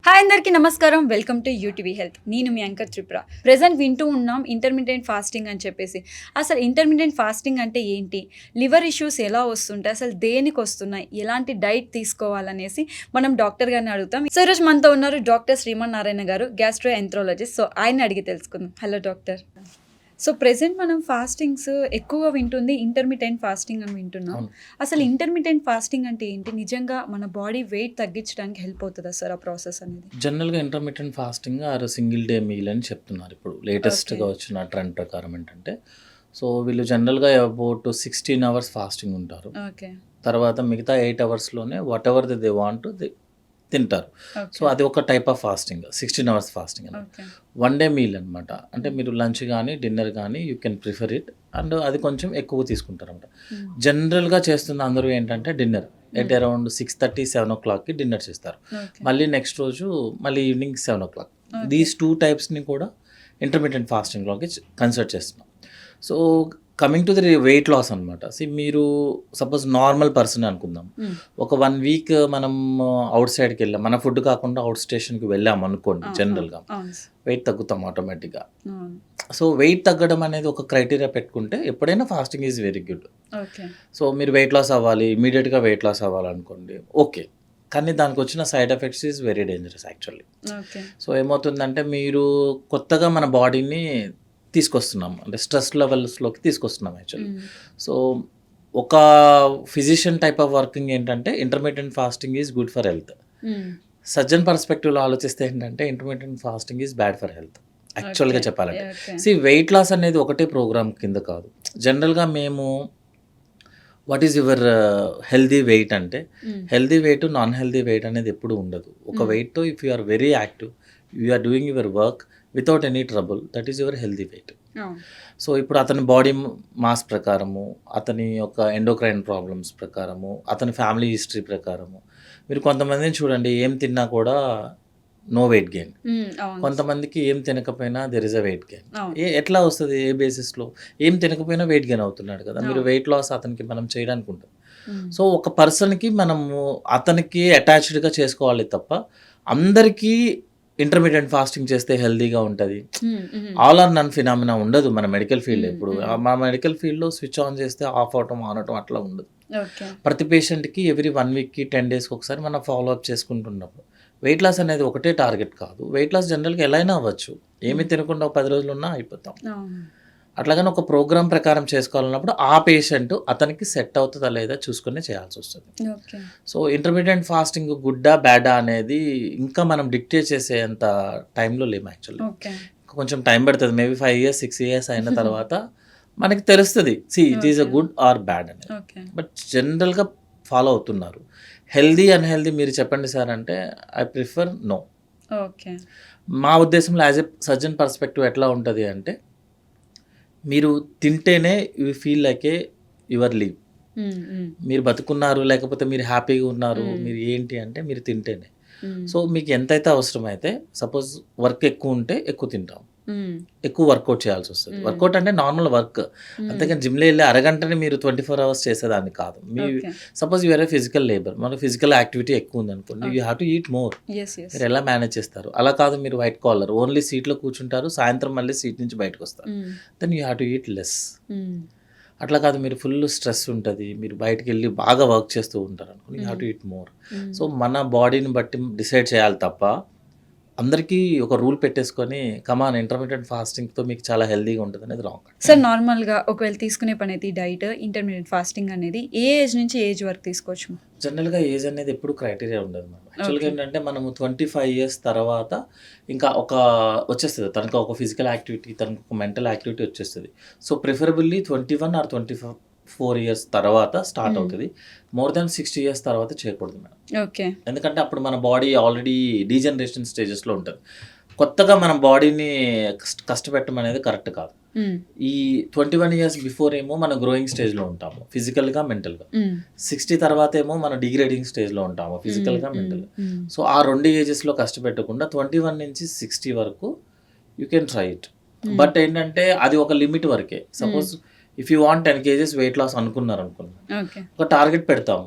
Hi అందరికీ నమస్కారం. Welcome to UTV health. నేను మీ యాంకర్ త్రిపుర. ప్రెజెంట్ వింటూ ఉన్నాం ఇంటర్మీడియట్ ఫాస్టింగ్ అని చెప్పేసి. అసలు ఇంటర్మీడియట్ ఫాస్టింగ్ అంటే ఏంటి, లివర్ ఇష్యూస్ ఎలా వస్తుంటాయి, అసలు దేనికి వస్తున్నాయి, ఎలాంటి డైట్ తీసుకోవాలనేసి మనం డాక్టర్ గారిని అడుగుతాం. సో ఈరోజు మనతో ఉన్నారు డాక్టర్ శ్రీమన్ నారాయణ గారు, గ్యాస్ట్రో ఎంట్రాలజిస్ట్. సో ఆయన అడిగి తెలుసుకుందాం. Hello doctor. సో ప్రెసెంట్ మనం ఫాస్టింగ్స్ ఎక్కువగా వింటుంది ఇంటర్మీడియట్ ఫాస్టింగ్ అని వింటున్నాం. అవును. అసలు ఇంటర్మీడియట్ ఫాస్టింగ్ అంటే ఏంటి, నిజంగా మన బాడీ వెయిట్ తగ్గించడానికి హెల్ప్ అవుతుందా సార్ ఆ ప్రాసెస్ అనేది? జనరల్‌గా intermittent fasting are single day meal అని చెప్తున్నారు ఇప్పుడు. లేటెస్ట్‌గా ఓకే. వచ్చిన ట్రెండ్ ప్రకారం ఏంటంటే, సో వీళ్ళు జనరల్‌గా అబౌట్ 16 అవర్స్ ఫాస్టింగ్ ఉంటారు. ఓకే. తర్వాత మిగతా 8 అవర్స్‌లోనే వాటెవర్ దే వాంట్ తింటారు. So okay. అది ఒక type of fasting. 16 hours fasting అని. ఓకే. వన్ డే మీల్ అనమాట. అంటే మీరు లంచ్ గానీ, డిన్నర్ గానీ you can prefer it. And అది కొంచెం ఎక్కువ తీసుకుంటారన్నమాట. హ్మ్. జనరల్‌గా చేస్తున్న అందరూ ఏంటంటే డిన్నర్ ఎట్ హ్మ్. అరౌండ్ 6:30, 7:00కి డిన్నర్ చేస్తారు. ఓకే. మళ్ళీ నెక్స్ట్ రోజు మళ్ళీ ఈవినింగ్ 7:00. ఓకే. దీస్ 2 టైప్స్‌ని కూడా ఇంటర్మిటెంట్ ఫాస్టింగ్‌లోకి కన్సిడర్ చేస్తున్నాం. So coming to the weight loss అనమాట. మీరు సపోజ్ నార్మల్ పర్సన్ అనుకుందాం. హ్మ్. ఒక 1 వీక్ మనం ఔట్ సైడ్‌కి వెళ్ళాం. మన ఫుడ్ కాకుండా ఔట్ స్టేషన్‌కి వెళ్ళాం అనుకోండి ఆ! ఆ! జనరల్‌గా. అవును సార్. వెయిట్ తగ్గుతాం ఆటోమేటిక్‌గా. అవును. సో వెయిట్ తగ్గడం అనేది ఒక క్రైటీరియా పెట్టుకుంటే ఎప్పుడైనా fasting is very good. Okay. So మీరు వెయిట్ లాస్ అవ్వాలి, ఇమ్మీడియేట్‌గా వెయిట్ లాస్ అవ్వాలనుకోండి ఓకే. కానీ దానికొచ్చిన side effects is very dangerous actually. Okay. So ఏమవుతుందంటే మీరు కొత్తగా మన బాడీని తీసుకొస్తున్నాం. అంటే స్ట్రెస్ లెవెల్స్‌లోకి తీసుకొస్తున్నాం యాక్చువల్లీ. హ్మ్. సో ఒక ఫిజిషియన్ టైప్ ఆఫ్ వర్కింగ్ ఏంటంటే intermittent fasting is good for health. Hmm. Surgeon పర్స్పెక్టివ్‌లో ఆలోచిస్తే ఏంటంటే intermittent fasting is bad for health యాక్చువల్‌గా ఓకే. చెప్పాలంటే. ఓకే. వెయిట్ లాస్ అనేది ఒకటే ప్రోగ్రామ్ కింద కాదు. జనరల్‌గా మేము what is your healthy weight అంటే, hmm. Healthy weight, non healthy weight అనేది ఎప్పుడూ ఉండదు. ఒక హ్మ్. వెయిట్‌తో if you are very active, you are doing your work without any trouble, that is your healthy wait. అవును. సో ఇప్పుడు అతని body mass ప్రకారము, అతని యొక్క ఎండోక్రైన్ ప్రాబ్లమ్స్ ప్రకారము, అతని ఫ్యామిలీ హిస్టరీ ప్రకారము, మీరు కొంతమందిని చూడండి ఏం తిన్నా కూడా నో వెయిట్ గెయిన్. హ్మ్. అవును. కొంతమందికి ఏం తినకపోయినా there is a weight gain. అవును. ఎట్లా వస్తది? ఏ బేసిస్‌లో? ఏం తినకపోయినా వెయిట్ గెయిన్ అవుతున్నాడు కదా! మీరు అవును. వెయిట్ లాస్ అతనికి మనం చేయడానికి ఉంటుంది. హ్మ్. సో ఒక పర్సన్‌కి మనము అతనికి అటాచ్డ్‌గా చేసుకోవాలి తప్ప, అందరికీ ఇంటర్మిటెంట్ ఫాస్టింగ్ చేస్తే హెల్తీగా ఉంటది. హ్మ్. హ్మ్. ఆల్ ఆర్ నన్ ఫినామినా ఉండదు మన మెడికల్ ఫీల్డ్‌లో హ్మ్. ఎప్పుడు. హ్మ్. మా మెడికల్ ఫీల్డ్‌లో స్విచ్ ఆన్ చేస్తే ఆఫ్ అవ్వటం, ఆన్ అవ్వటం అట్లా ఉండదు. ఓకే. ప్రతి పేషెంట్‌కి ఎవ్రీ 1 వీక్‌కి, 10 డేస్‌కి ఒకసారి మనం ఫాలో అప్ చేసుకుంటున్నప్పుడు. వెయిట్ లాస్ అనేది ఒకటే టార్గెట్ కాదు. వెయిట్ లాస్ జనరల్‌గా ఎలా అయినా అవ్వచ్చు. ఏమి హ్మ్. తినకుండా ఒక 10 రోజులున్నా అయిపోతాం. అవును. అట్లాగని ఒక ప్రోగ్రామ్ ప్రకారం చేసుకోవాలన్నప్పుడు ఆ పేషెంట్ అతనికి సెట్ అవుతదా లేదా చూసుకొని చేయాల్సొస్తది. ఓకే. సో ఇంటర్మిటెంట్ ఫాస్టింగ్ గుడ్డా, బ్యాడా అనేది ఇంకా మనం డిక్టేట్ చేసేంత టైంలో లేము యాక్చువల్లీ. ఓకే. కొంచెం టైం పడతది. మేబీ 5 ఇయర్స్, 6 ఇయర్స్ అయిన తర్వాత మనకి తెలుస్తది. It is okay. A good or bad అనేది. ఓకే. బట్ జనరల్‌గా ఫాలో అవుతున్నారు. హెల్తీ, అన్‌హెల్తీ మీరు చెప్పండి సార్ అంటే ఐ ప్రిఫర్ నో. ఓకే. మా ఉద్దేశంలో యాస్ ఎ సర్జన్ పర్స్పెక్టివ్ ఎట్లా ఉంటది అంటే, మీరు తింటేనే you feel like your live. హ్మ్. హ్మ్. మీరు బతుకున్నారు, లేకపోతే మీరు హ్యాపీగా ఉన్నారు, హ్మ్. మీరు ఏంటి అంటే మీరు తింటేనే. హ్మ్. సో మీకు ఎంతైతే అవసరమైతే సపోజ్ వర్క్ ఎక్కువ ఉంటే ఎక్కువ తింటాం. హ్మ్. ఎక్కువ వర్కౌట్ చేయాల్సొస్తది. హ్మ్. వర్కౌట్ అంటే నార్మల్ వర్క్. హ్మ్. అంతేగాని జిమ్‌లో ఎళ్లి అరగంటనే మీరు 24 అవర్స్ చేసేదాన్ని కాదు. Okay. Suppose you are a physical labour. మన ఫిజికల్ యాక్టివిటీ ఎక్కువుందనుకోండి. You okay. Have to eat more. Yes. Yes. మీరు ఎలా మేనేజ్ చేస్తారు? అలా కాదు మీరు వైట్ కాలర్. ఓన్లీ సీట్‌లో కూర్చుంటారు. సాయంత్రం మళ్ళీ సీట్ నుంచి బయటకొస్తారు. Hmm. Then you have to eat less. Hmm. అట్లా కాదు మీరు ఫుల్ స్ట్రెస్ ఉంటది. మీరు బయటికెళ్ళి బాగా వర్క్ చేస్తూ ఉంటారనుకోండి. యూ హావ్ హ్మ్. To eat more. హ్మ్. సో మన బాడీని బట్టి డిసైడ్ చేయాలి తప్ప, అందరికీ ఒక రూల్ పెట్టేసుకొని కమాన్ ఇంటర్మిటెంట్ ఫాస్టింగ్‌తో మీకు చాలా హెల్తీగా ఉంటదనేది రాంగ్. సార్ నార్మల్‌గా ఒకవేళ తీసుకునే పనైతే ఈ డైట్ ఇంటర్మీడియేట్ ఫాస్టింగ్ అనేది ఏ ఏజ్ నుంచి ఏ ఏజ్ వరకు తీసుకోవచ్చు? జనరల్‌గా ఏజ్ అనేది ఎప్పుడు క్రైటీరియా ఉండదు మేడం. యాక్చువల్‌గా ఓకే. ఏంటంటే మనము 25 ఇయర్స్ తర్వాత ఇంకా ఒక వచ్చేస్తది. తనకు ఒక ఫిజికల్ యాక్టివిటీ, తనకు ఒక మెంటల్ యాక్టివిటీ వచ్చేస్తది. సో ప్రిఫరబుల్లీ 21 ఆర్ 24 ఇయర్స్ తర్వాత స్టార్ట్ హ్మ్. అవుతది. మోర్ దాన్ 60 ఇయర్స్ తర్వాత చేయకూడదు మేడం. ఓకే. ఎందుకంటే అప్పుడు మన బాడీ ఆల్రెడీ డీజనరేషన్ స్టేజెస్‌లో ఉంటది. కొత్తగా మన బాడీని కష్టపెట్టడం అనేది కరెక్ట్ కాదు. హ్మ్. ఈ 21 ఇయర్స్ బిఫోర్ ఏమో మనం గ్రోయింగ్ స్టేజ్‌లో ఉంటాము. ఫిజికల్‌గా, మెంటల్‌గా. హ్మ్. 60 తర్వాతేమో మనం డిగ్రేడింగ్ స్టేజ్‌లో ఉంటాము. హ్మ్. ఫిజికల్‌గా, హ్మ్. మెంటల్‌గా. హ్మ్. సో, ఆ 2 ఏజెస్‌లో కష్టపెట్టకుండా 21 నుంచి 60 వరకు you can try it. Hmm. But ఏంటంటే అది ఒక లిమిట్ వరకే. Hmm. Suppose if you want 10 KGs weight loss అనుకున్నారు ఓకే. ఒక టార్గెట్ పెడతాం.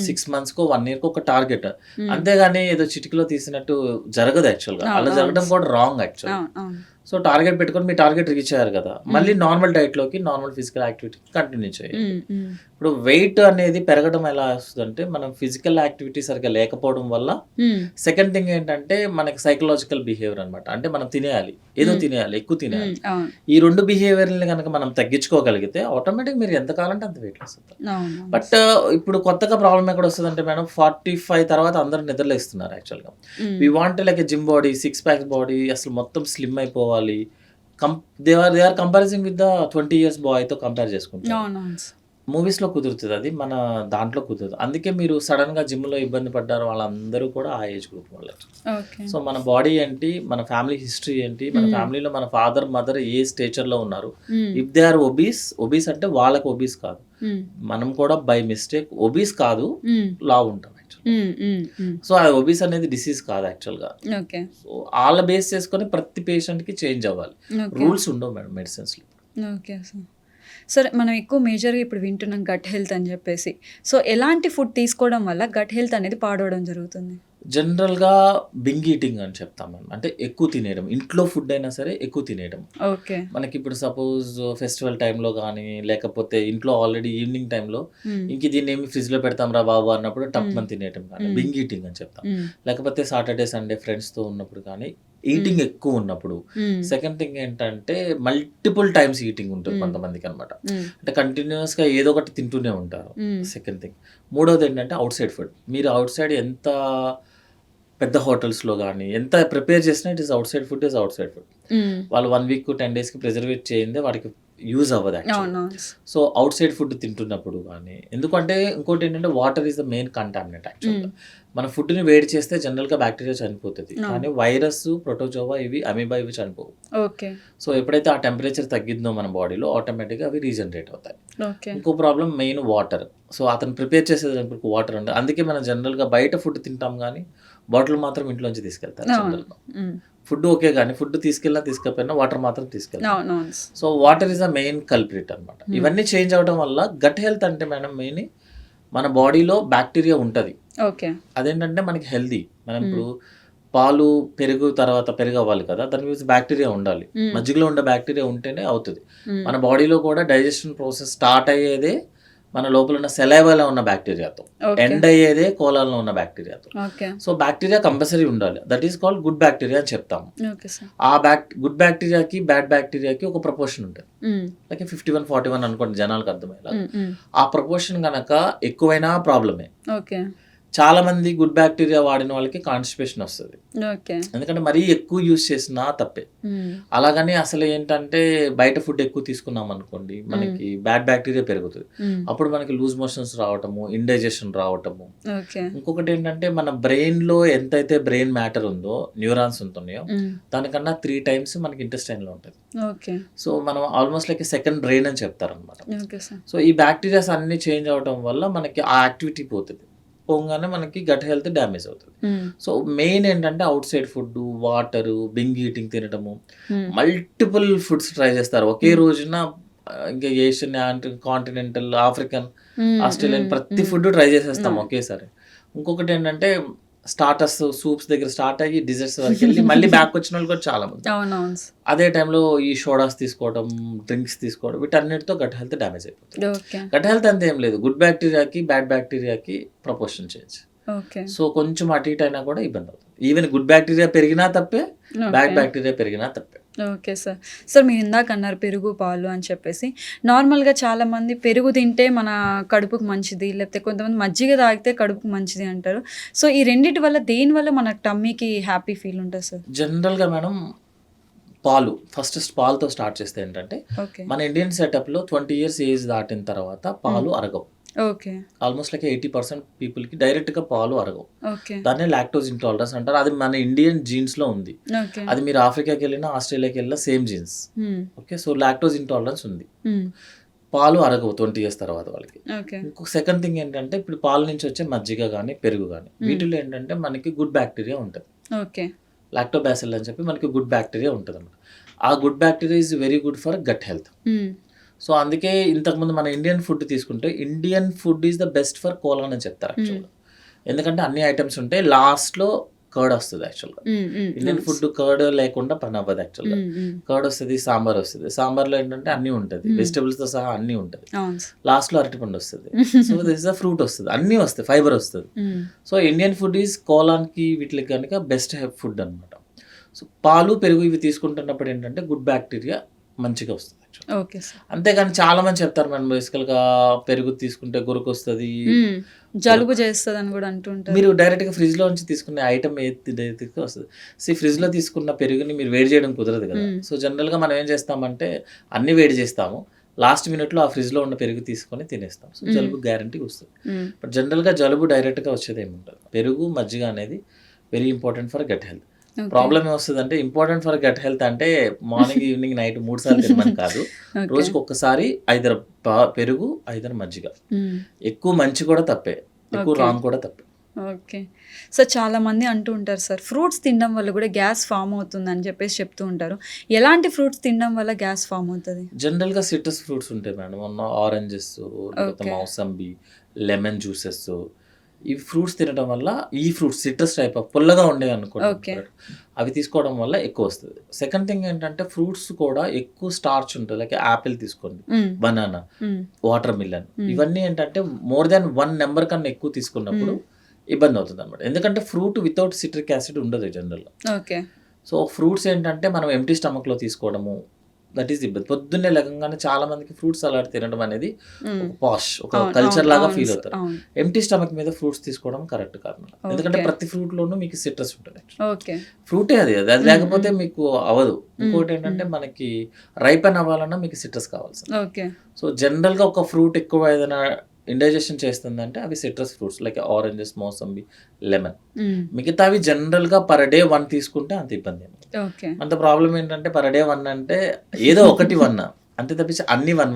6 మంత్స్‌కో 1 ఇయర్‌కో ఒక టార్గెట్. అంతేగాని ఏదో చిటికలో తీసినట్టు జరగదు యాక్చువల్‌గా. అలా జరగడం కూడా రాంగ్ యాక్చువల్‌గా. అవును. సో టార్గెట్ పెట్టుకొని మీ టార్గెట్ రీచ్ అయ్యారు కదా, మళ్ళీ నార్మల్ డైట్‌లోకి, నార్మల్ ఫిజికల్ యాక్టివిటీ కంటిన్యూ చేయండి. ఇప్పుడు వెయిట్ అనేది పెరగడం ఎలా వస్తుందంటే మనం ఫిజికల్ యాక్టివిటీ సరిగ్గా లేకపోవడం వల్ల. సెకండ్ థింగ్ ఏంటంటే మనకి సైకలాజికల్ బిహేవియర్ అనమాట. అంటే మనం తినేయాలి, ఏదో తినేయాలి, ఎక్కువ తినేయాలి. అవును. ఈ 2 బిహేవియర్‌ని గనక మనం తగ్గించుకోగలిగితే ఆటోమేటిక్ మీరు ఎంత కావాలంటే అంత వెయిట్ లాస్ అవుతారు. అవును. బట్ ఇప్పుడు కొత్తగా ప్రాబ్లమ్ ఎక్కడ వస్తుందంటే మేడం 45 తర్వాత అందరూ నిద్రలేస్తున్నారు యాక్చువల్‌గా. We want like a gym body, 6 packs body, అసలు మొత్తం స్లిమ్ అయిపోవాలి. They are comparing with the 20 years బాయ్‌తో కంపేర్ చేసుకుంటారు. అవునవును. మూవీస్‌లో కుదురుతది అది. మన దాంట్లో కుదరదు. అందుకే మీరు సడెన్‌గా జిమ్‌లో ఇబ్బంది పడ్డారు వాళ్ళందరూ కూడా ఆ ఏజ్ గ్రూప్ వాళ్ళే. ఓకే. సో మన బాడీ ఏంటి, మన ఫ్యామిలీ హిస్టరీ ఏంటి, మన ఫ్యామిలీలో మన ఫాదర్, మదర్ ఏ స్టేచర్‌లో ఉన్నారు. ఇఫ్ దే ఆర్ ఒబీస్ అంటే వాళ్ళకి ఒబీస్ కాదు. మనం కూడా బై మిస్టేక్ ఒబీస్ కాదు, లావు ఉంటాం యాక్చువల్‌గా. సో ఆ ఒబీస్ అనేది డిసీజ్ కాదు యాక్చువల్‌గా. ఓకే. సో ఆళ్ళ బేస్ చేసుకొని ప్రతి పేషెంట్‌కి చేంజ్ అవ్వాలి. రూల్స్ ఉండవు మేడం మెడిసిన్స్‌లో. Okay sir. సరే, మనం ఎక్కువ మేజర్‌గా ఇప్పుడు వింటున్నాం గట్ హెల్త్ అని చెప్పేసి. సో ఎలాంటి ఫుడ్ తీసుకోవడం వల్ల గట్ హెల్త్ అనేది పాడవడం జరుగుతుంది? జనరల్‌గా బింగ్ ఈటింగ్ అని చెప్తాం మనం. అంటే ఎక్కువ తినేయడం. ఇంట్లో ఫుడ్ అయినా సరే ఎక్కువ తినేయడం. ఓకే. మనకిప్పుడు సపోజ్ ఫెస్టివల్ టైంలో గానీ, లేకపోతే ఇంట్లో ఆల్రెడీ ఈవినింగ్ టైంలో ఇంక దీన్నేమి ఫ్రిడ్జ్‌లో పెడతాంరా బాబు అన్నప్పుడు టప్‌మని తినేయటం కానీ బింగ్ ఈటింగ్ అని చెప్తాం. లేకపోతే సాటర్‌డే, సండే ఫ్రెండ్స్‌తో ఉన్నప్పుడు కానీ ఈటింగ్ ఎక్కువ ఉన్నప్పుడు. సెకండ్ థింగ్ ఏంటంటే మల్టిపుల్ టైమ్స్ ఈటింగ్ ఉంటుంది కొంతమందికనమాట. అంటే కంటిన్యూయస్‌గా ఏదో ఒకటి తింటూనే ఉంటారు. Second thing. మూడోది ఏంటంటే ఔట్ సైడ్ ఫుడ్. మీరు ఔట్ సైడ్ ఎంత పెద్ద హోటల్స్‌లో గానీ, ఎంత ప్రిపేర్ చేసినా it is out side food is out side food. వాళ్ళు 1 వీక్, 10 డేస్‌కి ప్రిజర్వేట్ చేయందే వాడికి యూజ్ అవ్వదు యాక్చువల్‌గా. సో ఔట్ సైడ్ ఫుడ్ తింటున్నప్పుడు గానీ, ఎందుకంటే ఇంకోటేంటంటే water is the main contaminant యాక్చువల్‌గా. మన ఫుడ్‌ని వేడి చేస్తే జనరల్‌గా బ్యాక్టీరియా చనిపోతది. కానీ వైరస్, ప్రోటోజోవా ఇవి అమీబా ఇవి చనిపోవు. ఓకే. సో ఎప్పుడైతే ఆ టెంపరేచర్ తగ్గిద్దో మన బాడీలో ఆటోమేటిక్‌గా అవి రీజనరేట్ అవుతాయి. ఓకే. ఇంకో ప్రాబ్లమ్ మెయిన్ వాటర్. సో అతను ప్రిపేర్ చేసేటప్పుడు వాటర్ ఉండదు. అందుకే మనం జనరల్‌గా బయట ఫుడ్ తింటాం గానీ, బాటిల్ మాత్రం ఇంట్లోంచి తీసుకెళ్తారు జనరల్‌గా. ఫుడ్ ఓకే గానీ ఫుడ్ తీసుకపోయినా వాటర్ మాత్రం తీసుకెళ్తాం. అవునవును. So water is the main culprit అనమాట. ఇవన్నీ చేంజ్ అవ్వడం వల్ల గట్ హెల్త్ అంటే మేడం మెయిన్ మన బాడీలో బ్యాక్టీరియా ఉంటది. ఓకే. అదేంటంటే మనకి హెల్తీ. మనం ఇప్పుడు పాలు, పెరుగు తర్వాత పెరుగు అవ్వాలి కదా, దాని మీద బ్యాక్టీరియా ఉండాలి. మజ్జిగలో ఉండే బ్యాక్టీరియా ఉంటేనే అవుతది. మన బాడీలో కూడా డైజెషన్ ప్రాసెస్ స్టార్ట్ అయ్యేదే మన లోపల ఉన్న సెలైవాలో ఉన్న బ్యాక్టీరియాతో, ఎండ్ అయ్యేదే కోలాల్లో ఉన్న బ్యాక్టీరియాతో. సో బ్యాక్టీరియా కంపల్సరీ ఉండాలి. That is called good bacteria అని చెప్తాము. ఆ గుడ్ బ్యాక్టీరియాకి బ్యాడ్ బ్యాక్టీరియాకి ఒక ప్రపోర్షన్ ఉంటుంది. లైక్ 51-41 అనుకోండి జనాలకు అర్థమయ్యేలా. ఆ ప్రపోర్షన్ గనక ఎక్కువైనా ప్రాబ్లమే. చాలా మంది గుడ్ బ్యాక్టీరియా వాడిన వాళ్ళకి కాన్స్టిపేషన్ వస్తుంది. ఎందుకంటే మరీ ఎక్కువ యూజ్ చేసినా తప్పే. అలాగని అసలు ఏంటంటే బయట ఫుడ్ ఎక్కువ తీసుకున్నాం అనుకోండి, మనకి బ్యాడ్ బ్యాక్టీరియా పెరుగుతుంది. అప్పుడు మనకి లూజ్ మోషన్స్ రావటము, ఇండైజెషన్ రావటము. ఇంకొకటి ఏంటంటే మన బ్రెయిన్ లో ఎంతైతే బ్రెయిన్ మ్యాటర్ ఉందో, న్యూరాన్స్ ఉంటున్నాయో దానికన్నా 3 times మనకి ఇంటెస్టైన్ లో ఉంటుంది. సో మనం ఆల్మోస్ట్ లైక్ సెకండ్ బ్రెయిన్ అని చెప్తారనమాట. సో ఈ బ్యాక్టీరియాస్ అన్ని చేంజ్ అవడం వల్ల మనకి ఆ యాక్టివిటీ పోతుంది. పోగానే మనకి గట్ హెల్త్ డ్యామేజ్ అవుతుంది. సో మెయిన్ ఏంటంటే outside food, water, binge eating తినటము, మల్టిపుల్ ఫుడ్స్ ట్రై చేస్తారు ఒకే రోజున. ఇంకా ఏషియన్, కాంటినెంటల్, ఆఫ్రికన్, ఆస్ట్రేలియన్ ప్రతి ఫుడ్ ట్రై చేసేస్తాం ఒకేసారి. ఇంకొకటి ఏంటంటే స్టార్టర్స్, సూప్స్ దగ్గర స్టార్ట్ అయ్యి డిజర్ట్స్ వరకు వెళ్ళి మళ్ళీ బ్యాక్ వచ్చిన వాళ్ళు కూడా చాలా మంది. అదే టైంలో ఈ సోడాస్ తీసుకోవడం, డ్రింక్స్ తీసుకోవడం, వీటన్నిటితో గట్ హెల్త్ డ్యామేజ్ అయిపోతుంది. గట్ హెల్త్ అంతే ఏం లేదు, గుడ్ బ్యాక్టీరియాకి బ్యాడ్ బ్యాక్టీరియాకి ప్రపోర్షన్ చేంజ్. సో కొంచెం అటు ఇటు అయినా కూడా ఇబ్బంది అవుతుంది. ఈవెన్ గుడ్ బ్యాక్టీరియా పెరిగినా తప్పే, బ్యాడ్ బ్యాక్టీరియా పెరిగినా తప్పే. Okay sir. సార్ మీరు ఇందాక అన్నారు పెరుగు, పాలు అని చెప్పేసి. నార్మల్గా చాలామంది పెరుగు తింటే మన కడుపుకు మంచిది, లేకపోతే కొంతమంది మజ్జిగ తాగితే కడుపుకు మంచిది అంటారు. సో ఈ రెండింటి వల్ల దేనివల్ల మన టమ్మీకి హ్యాపీ ఫీల్ ఉంటుంది సార్? జనరల్గా మేడం పాలు, ఫస్ట్ పాలతో స్టార్ట్ చేస్తే ఏంటంటే మన ఇండియన్ సెటప్లో 20 years ఏజ్ దాటిన తర్వాత పాలు అరగవు. ఆల్మోస్ట్ లైక్ 80% పీపుల్కి డైరెక్ట్గా పాలు అరగవు. దాన్నే లాక్టోజ్ ఇంటాలరెన్స్ అంటారు. అది మన ఇండియన్ జీన్స్ లో ఉంది. అది మీరు ఆఫ్రికాకి వెళ్ళినా, ఆస్ట్రేలియాకి వెళ్ళినా same jeans. Okay, so lactose intolerance ఉంది. పాలు అరగవు 20 years తర్వాత వాళ్ళకి. ఇంకొక సెకండ్ థింగ్ ఏంటంటే ఇప్పుడు పాల నుంచి వచ్చే మజ్జిగ కానీ, పెరుగు కానీ, వీటిలో ఏంటంటే మనకి గుడ్ బ్యాక్టీరియా ఉంటుంది. లాక్టోబాసిల్ అని చెప్పి మనకి గుడ్ బ్యాక్టీరియా ఉంటుంది అన్నమాట. ఆ good bacteria is very good for gut health. So అందుకే ఇంతకుముందు మన ఇండియన్ ఫుడ్ తీసుకుంటే Indian food is the best for colon అని చెప్తారు యాక్చువల్గా. ఎందుకంటే అన్ని ఐటమ్స్ ఉంటాయి, లాస్ట్లో కర్డ్ వస్తుంది యాక్చువల్గా. ఇండియన్ ఫుడ్ కర్డ్ లేకుండా పని అవ్వదు యాక్చువల్గా. కర్డ్ వస్తుంది, సాంబార్ వస్తుంది, సాంబార్లో ఏంటంటే అన్నీ ఉంటుంది, వెజిటబుల్స్తో సహా అన్నీ ఉంటుంది, లాస్ట్లో అరటిపండు వస్తుంది, so this is the fruit వస్తుంది, అన్నీ వస్తాయి, ఫైబర్ వస్తుంది. సో ఇండియన్ ఫుడ్ ఈజ్ కోలాన్కి వీటికి కనుక బెస్ట్ ఫుడ్ అనమాట. సో పాలు పెరుగు ఇవి తీసుకుంటున్నప్పుడు ఏంటంటే గుడ్ బ్యాక్టీరియా మంచిగా వస్తుంది. Okay sir. అంతేగాని చాలా మంది చెప్తారు మనం బేసికల్గా పెరుగు తీసుకుంటే గురకు వస్తుంది, జలుబు చేస్తుంది అని కూడా అంటుంటారు. మీరు డైరెక్ట్గా ఫ్రిడ్జ్లో నుంచి తీసుకునే ఐటమ్ ఏది వస్తుంది. సో ఫ్రిడ్జ్లో తీసుకున్న పెరుగుని మీరు వేడి చేయడం కుదరదు కదా. సో జనరల్గా మనం ఏం చేస్తామంటే అన్ని వేడి చేస్తాము, లాస్ట్ మినిట్లో ఆ ఫ్రిడ్జ్లో ఉన్న పెరుగు తీసుకొని తినేస్తాం. సో జలుబు గ్యారంటీ వస్తుంది. బట్ జనరల్గా జలుబు డైరెక్ట్గా వచ్చేది ఏముంటుంది. పెరుగు మజ్జిగ అనేది very important for gut health. Problem ఏమొస్తుంది అంటే ఇంపార్టెంట్ ఫర్ గట్ హెల్త్ అంటే మార్నింగ్ ఈవినింగ్ నైట్ 3 సార్లు తినమని కాదు, రోజుకి ఒక్కసారి ఐదర్ పెరుగు ఐదర్ మజ్జిగ. ఎక్కువ మంచి కూడా తప్పే, ఎక్కువ రాంగ్ కూడా తప్పే. ఓకే. సో చాలా మంది అంటూ ఉంటారు సార్, ఫ్రూట్స్ తినడం వల్ల కూడా గ్యాస్ ఫామ్ అవుతుంది అని చెప్పేసి చెప్తూ ఉంటారు. ఎలాంటి ఫ్రూట్స్ తినడం వల్ల గ్యాస్ ఫామ్ అవుతుంది? జనరల్గా సిట్రస్ ఫ్రూట్స్ ఉంటాయి మేడం, ఆరెంజెస్, లేకపోతే మౌసంబి, లెమన్ జ్యూసెస్, ఈ ఫ్రూట్స్ తినడం వల్ల, ఈ ఫ్రూట్స్ సిట్రస్ టైప్ ఆఫ్ పుల్లగా ఉండేవి అనుకోండి, అవి తీసుకోవడం వల్ల ఎక్కువ వస్తుంది. సెకండ్ థింగ్ ఏంటంటే ఫ్రూట్స్ కూడా ఎక్కువ స్టార్చ్ ఉంటుంది, లైక్ యాపిల్ తీసుకోండి, బనానా, వాటర్ మిలన్, ఇవన్నీ ఏంటంటే మోర్ దాన్ 1 నెంబర్ కన్నా ఎక్కువ తీసుకున్నప్పుడు ఇబ్బంది అవుతుంది అనమాట. ఎందుకంటే ఫ్రూట్ వితౌట్ సిట్రిక్ యాసిడ్ ఉండదు జనరల్గా. ఓకే. సో ఫ్రూట్స్ ఏంటంటే మనం ఎంటీ స్టమక్లో తీసుకోవడము, దట్ ఈస్ ఇబ్బంది. పొద్దున్నే లెగంగానే చాలా మందికి ఫ్రూట్స్ సలాడ్ తినడం అనేది ఒక పాష్, ఒక కల్చర్ లాగా ఫీల్ అవుతారు. ఎంటీ స్టమక్ మీద ఫ్రూట్స్ తీసుకోవడం కరెక్ట్ కాదు, ఎందుకంటే ప్రతి ఫ్రూట్ లోనూ మీకు సిట్రస్ ఉంటుంది. ఫ్రూటే అది లేకపోతే మీకు అవ్వదు. ఇంకోటి ఏంటంటే మనకి రైపెన్ అవ్వాలన్నా మీకు సిట్రస్ కావాల్సింది. సో జనరల్ గా ఒక ఫ్రూట్ ఎక్కువ ఏదైనా ఇండైజెషన్ చేస్తుందంటే అవి citrus fruits like oranges, mosambi, lemon. మిగతావి జనరల్ గా పర్ డే 1 తీసుకుంటే అంత ఇబ్బంది ఏమి. అంత ప్రాబ్లం ఏంటంటే పర్ డే 1 అంటే ఏదో ఒకటి 1 అంతే తప్పించి అన్ని 1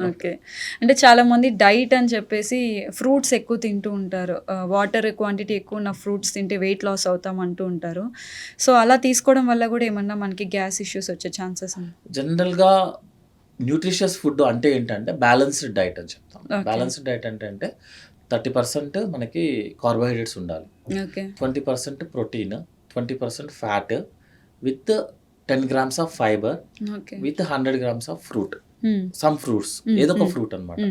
ఓకే. అంటే చాలా మంది డైట్ అని చెప్పేసి ఫ్రూట్స్ ఎక్కువ తింటూ ఉంటారు, వాటర్ క్వాంటిటీ ఎక్కువ ఉన్న ఫ్రూట్స్ తింటే వెయిట్ లాస్ అవుతాం అంటూ ఉంటారు. సో అలా తీసుకోవడం వల్ల కూడా ఏమన్నా మనకి గ్యాస్ ఇష్యూస్ వచ్చే ఛాన్సెస్ ఉన్నాయి? జనరల్గా న్యూట్రిషియస్ ఫుడ్ అంటే ఏంటంటే బ్యాలెన్స్డ్ డైట్ అని చెప్తాం. బ్యాలెన్స్డ్ డైట్ అంటే 30% మనకి కార్బోహైడ్రేట్స్ ఉండాలి, 20% protein, 20% fat, with 10 grams of fibre, with 100 grams of fruit, some fruits, ఏదో ఒక ఫ్రూట్ అనమాట.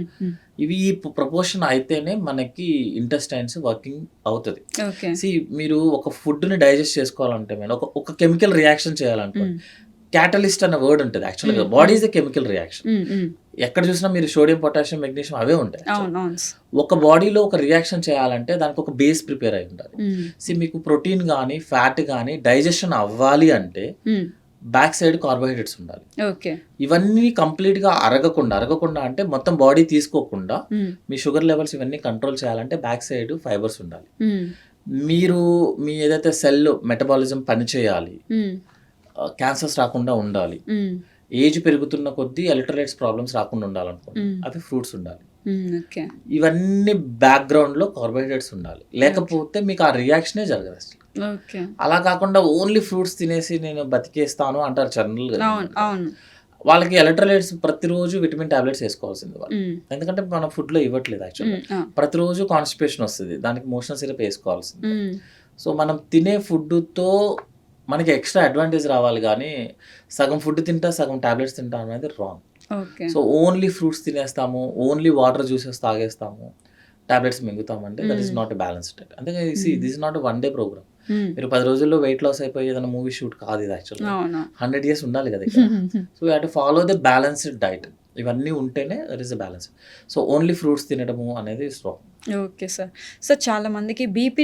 ఇవి ఈ ప్రపోర్షన్ అయితేనే మనకి ఇంటెస్టైన్స్ వర్కింగ్ అవుతుంది. మీరు ఒక ఫుడ్ని డైజెస్ట్ చేసుకోవాలంటే ఒక కెమికల్ రియాక్షన్ చేయాలనుకోండి, క్యాటలిస్ట్ అనే వర్డ్ ఉంటుంది యాక్చువల్గా. Body is a chemical reaction. ఎక్కడ చూసినా మీరు సోడియం, పొటాషియం, మెగ్నీషియం అవే ఉంటాయి. ఒక బాడీలో ఒక రియాక్షన్ చేయాలంటే దానికి ఒక బేస్ ప్రిపేర్ అయి ఉండాలి. మీకు ప్రోటీన్ కానీ ఫ్యాట్ కానీ డైజెషన్ అవ్వాలి అంటే బ్యాక్ సైడ్ కార్బోహైడ్రేట్స్ ఉండాలి. ఇవన్నీ కంప్లీట్ గా అరగకుండా అంటే మొత్తం బాడీ తీసుకోకుండా మీ షుగర్ లెవెల్స్ ఇవన్నీ కంట్రోల్ చేయాలంటే బ్యాక్ సైడ్ ఫైబర్స్ ఉండాలి. మీరు మీ ఏదైతే సెల్ మెటబాలిజం పని చేయాలి, క్యాన్సర్స్ రాకుండా ఉండాలి, ఏజ్ పెరుగుతున్న కొద్దీ ఎలక్ట్రోలైట్స్ ప్రాబ్లమ్స్ రాకుండా ఉండాలనుకోండి, అవి ఫ్రూట్స్ ఉండాలి. ఇవన్నీ బ్యాక్గ్రౌండ్ లో కార్బోహైడ్రేట్స్ ఉండాలి, లేకపోతే మీకు ఆ రియాక్షనే జరగదు అసలు. అలా కాకుండా ఓన్లీ ఫ్రూట్స్ తినేసి నేను బతికేస్తాను అంటారు జనరల్ గా. వాళ్ళకి ఎలక్ట్రోలైట్స్ ప్రతిరోజు విటమిన్ టాబ్లెట్స్ వేసుకోవాల్సింది వాళ్ళు, ఎందుకంటే మనం ఫుడ్ లో ఇవ్వట్లేదు యాక్చువల్గా. ప్రతిరోజు కాన్స్టిపేషన్ వస్తుంది, దానికి మోషన్ సిరప్ వేసుకోవాల్సింది. సో మనం తినే ఫుడ్తో మనకి ఎక్స్ట్రా అడ్వాంటేజ్ రావాలి, కానీ సగం ఫుడ్ తింటా సగం టాబ్లెట్స్ తింటా అనేది రాంగ్. సో ఓన్లీ ఫ్రూట్స్ తినేస్తాము, ఓన్లీ వాటర్ జ్యూసెస్ తాగేస్తాము, టాబ్లెట్స్ మింగుతామంటే that is not a balanced diet. అందుకే this is not 1 day program. మీరు 10 రోజుల్లో వెయిట్ లాస్ అయిపోయి ఏదైనా మూవీ షూట్ కాదు ఇది యాక్చువల్గా. 100 years ఉండాలి కదా ఇక్కడ. So you have to follow the balanced diet. ఇవన్నీ ఉంటేనే that is the balance. So only fruits తినడము అనేది రాంగ్. Okay sir. సో చాలా మందికి బీపీ,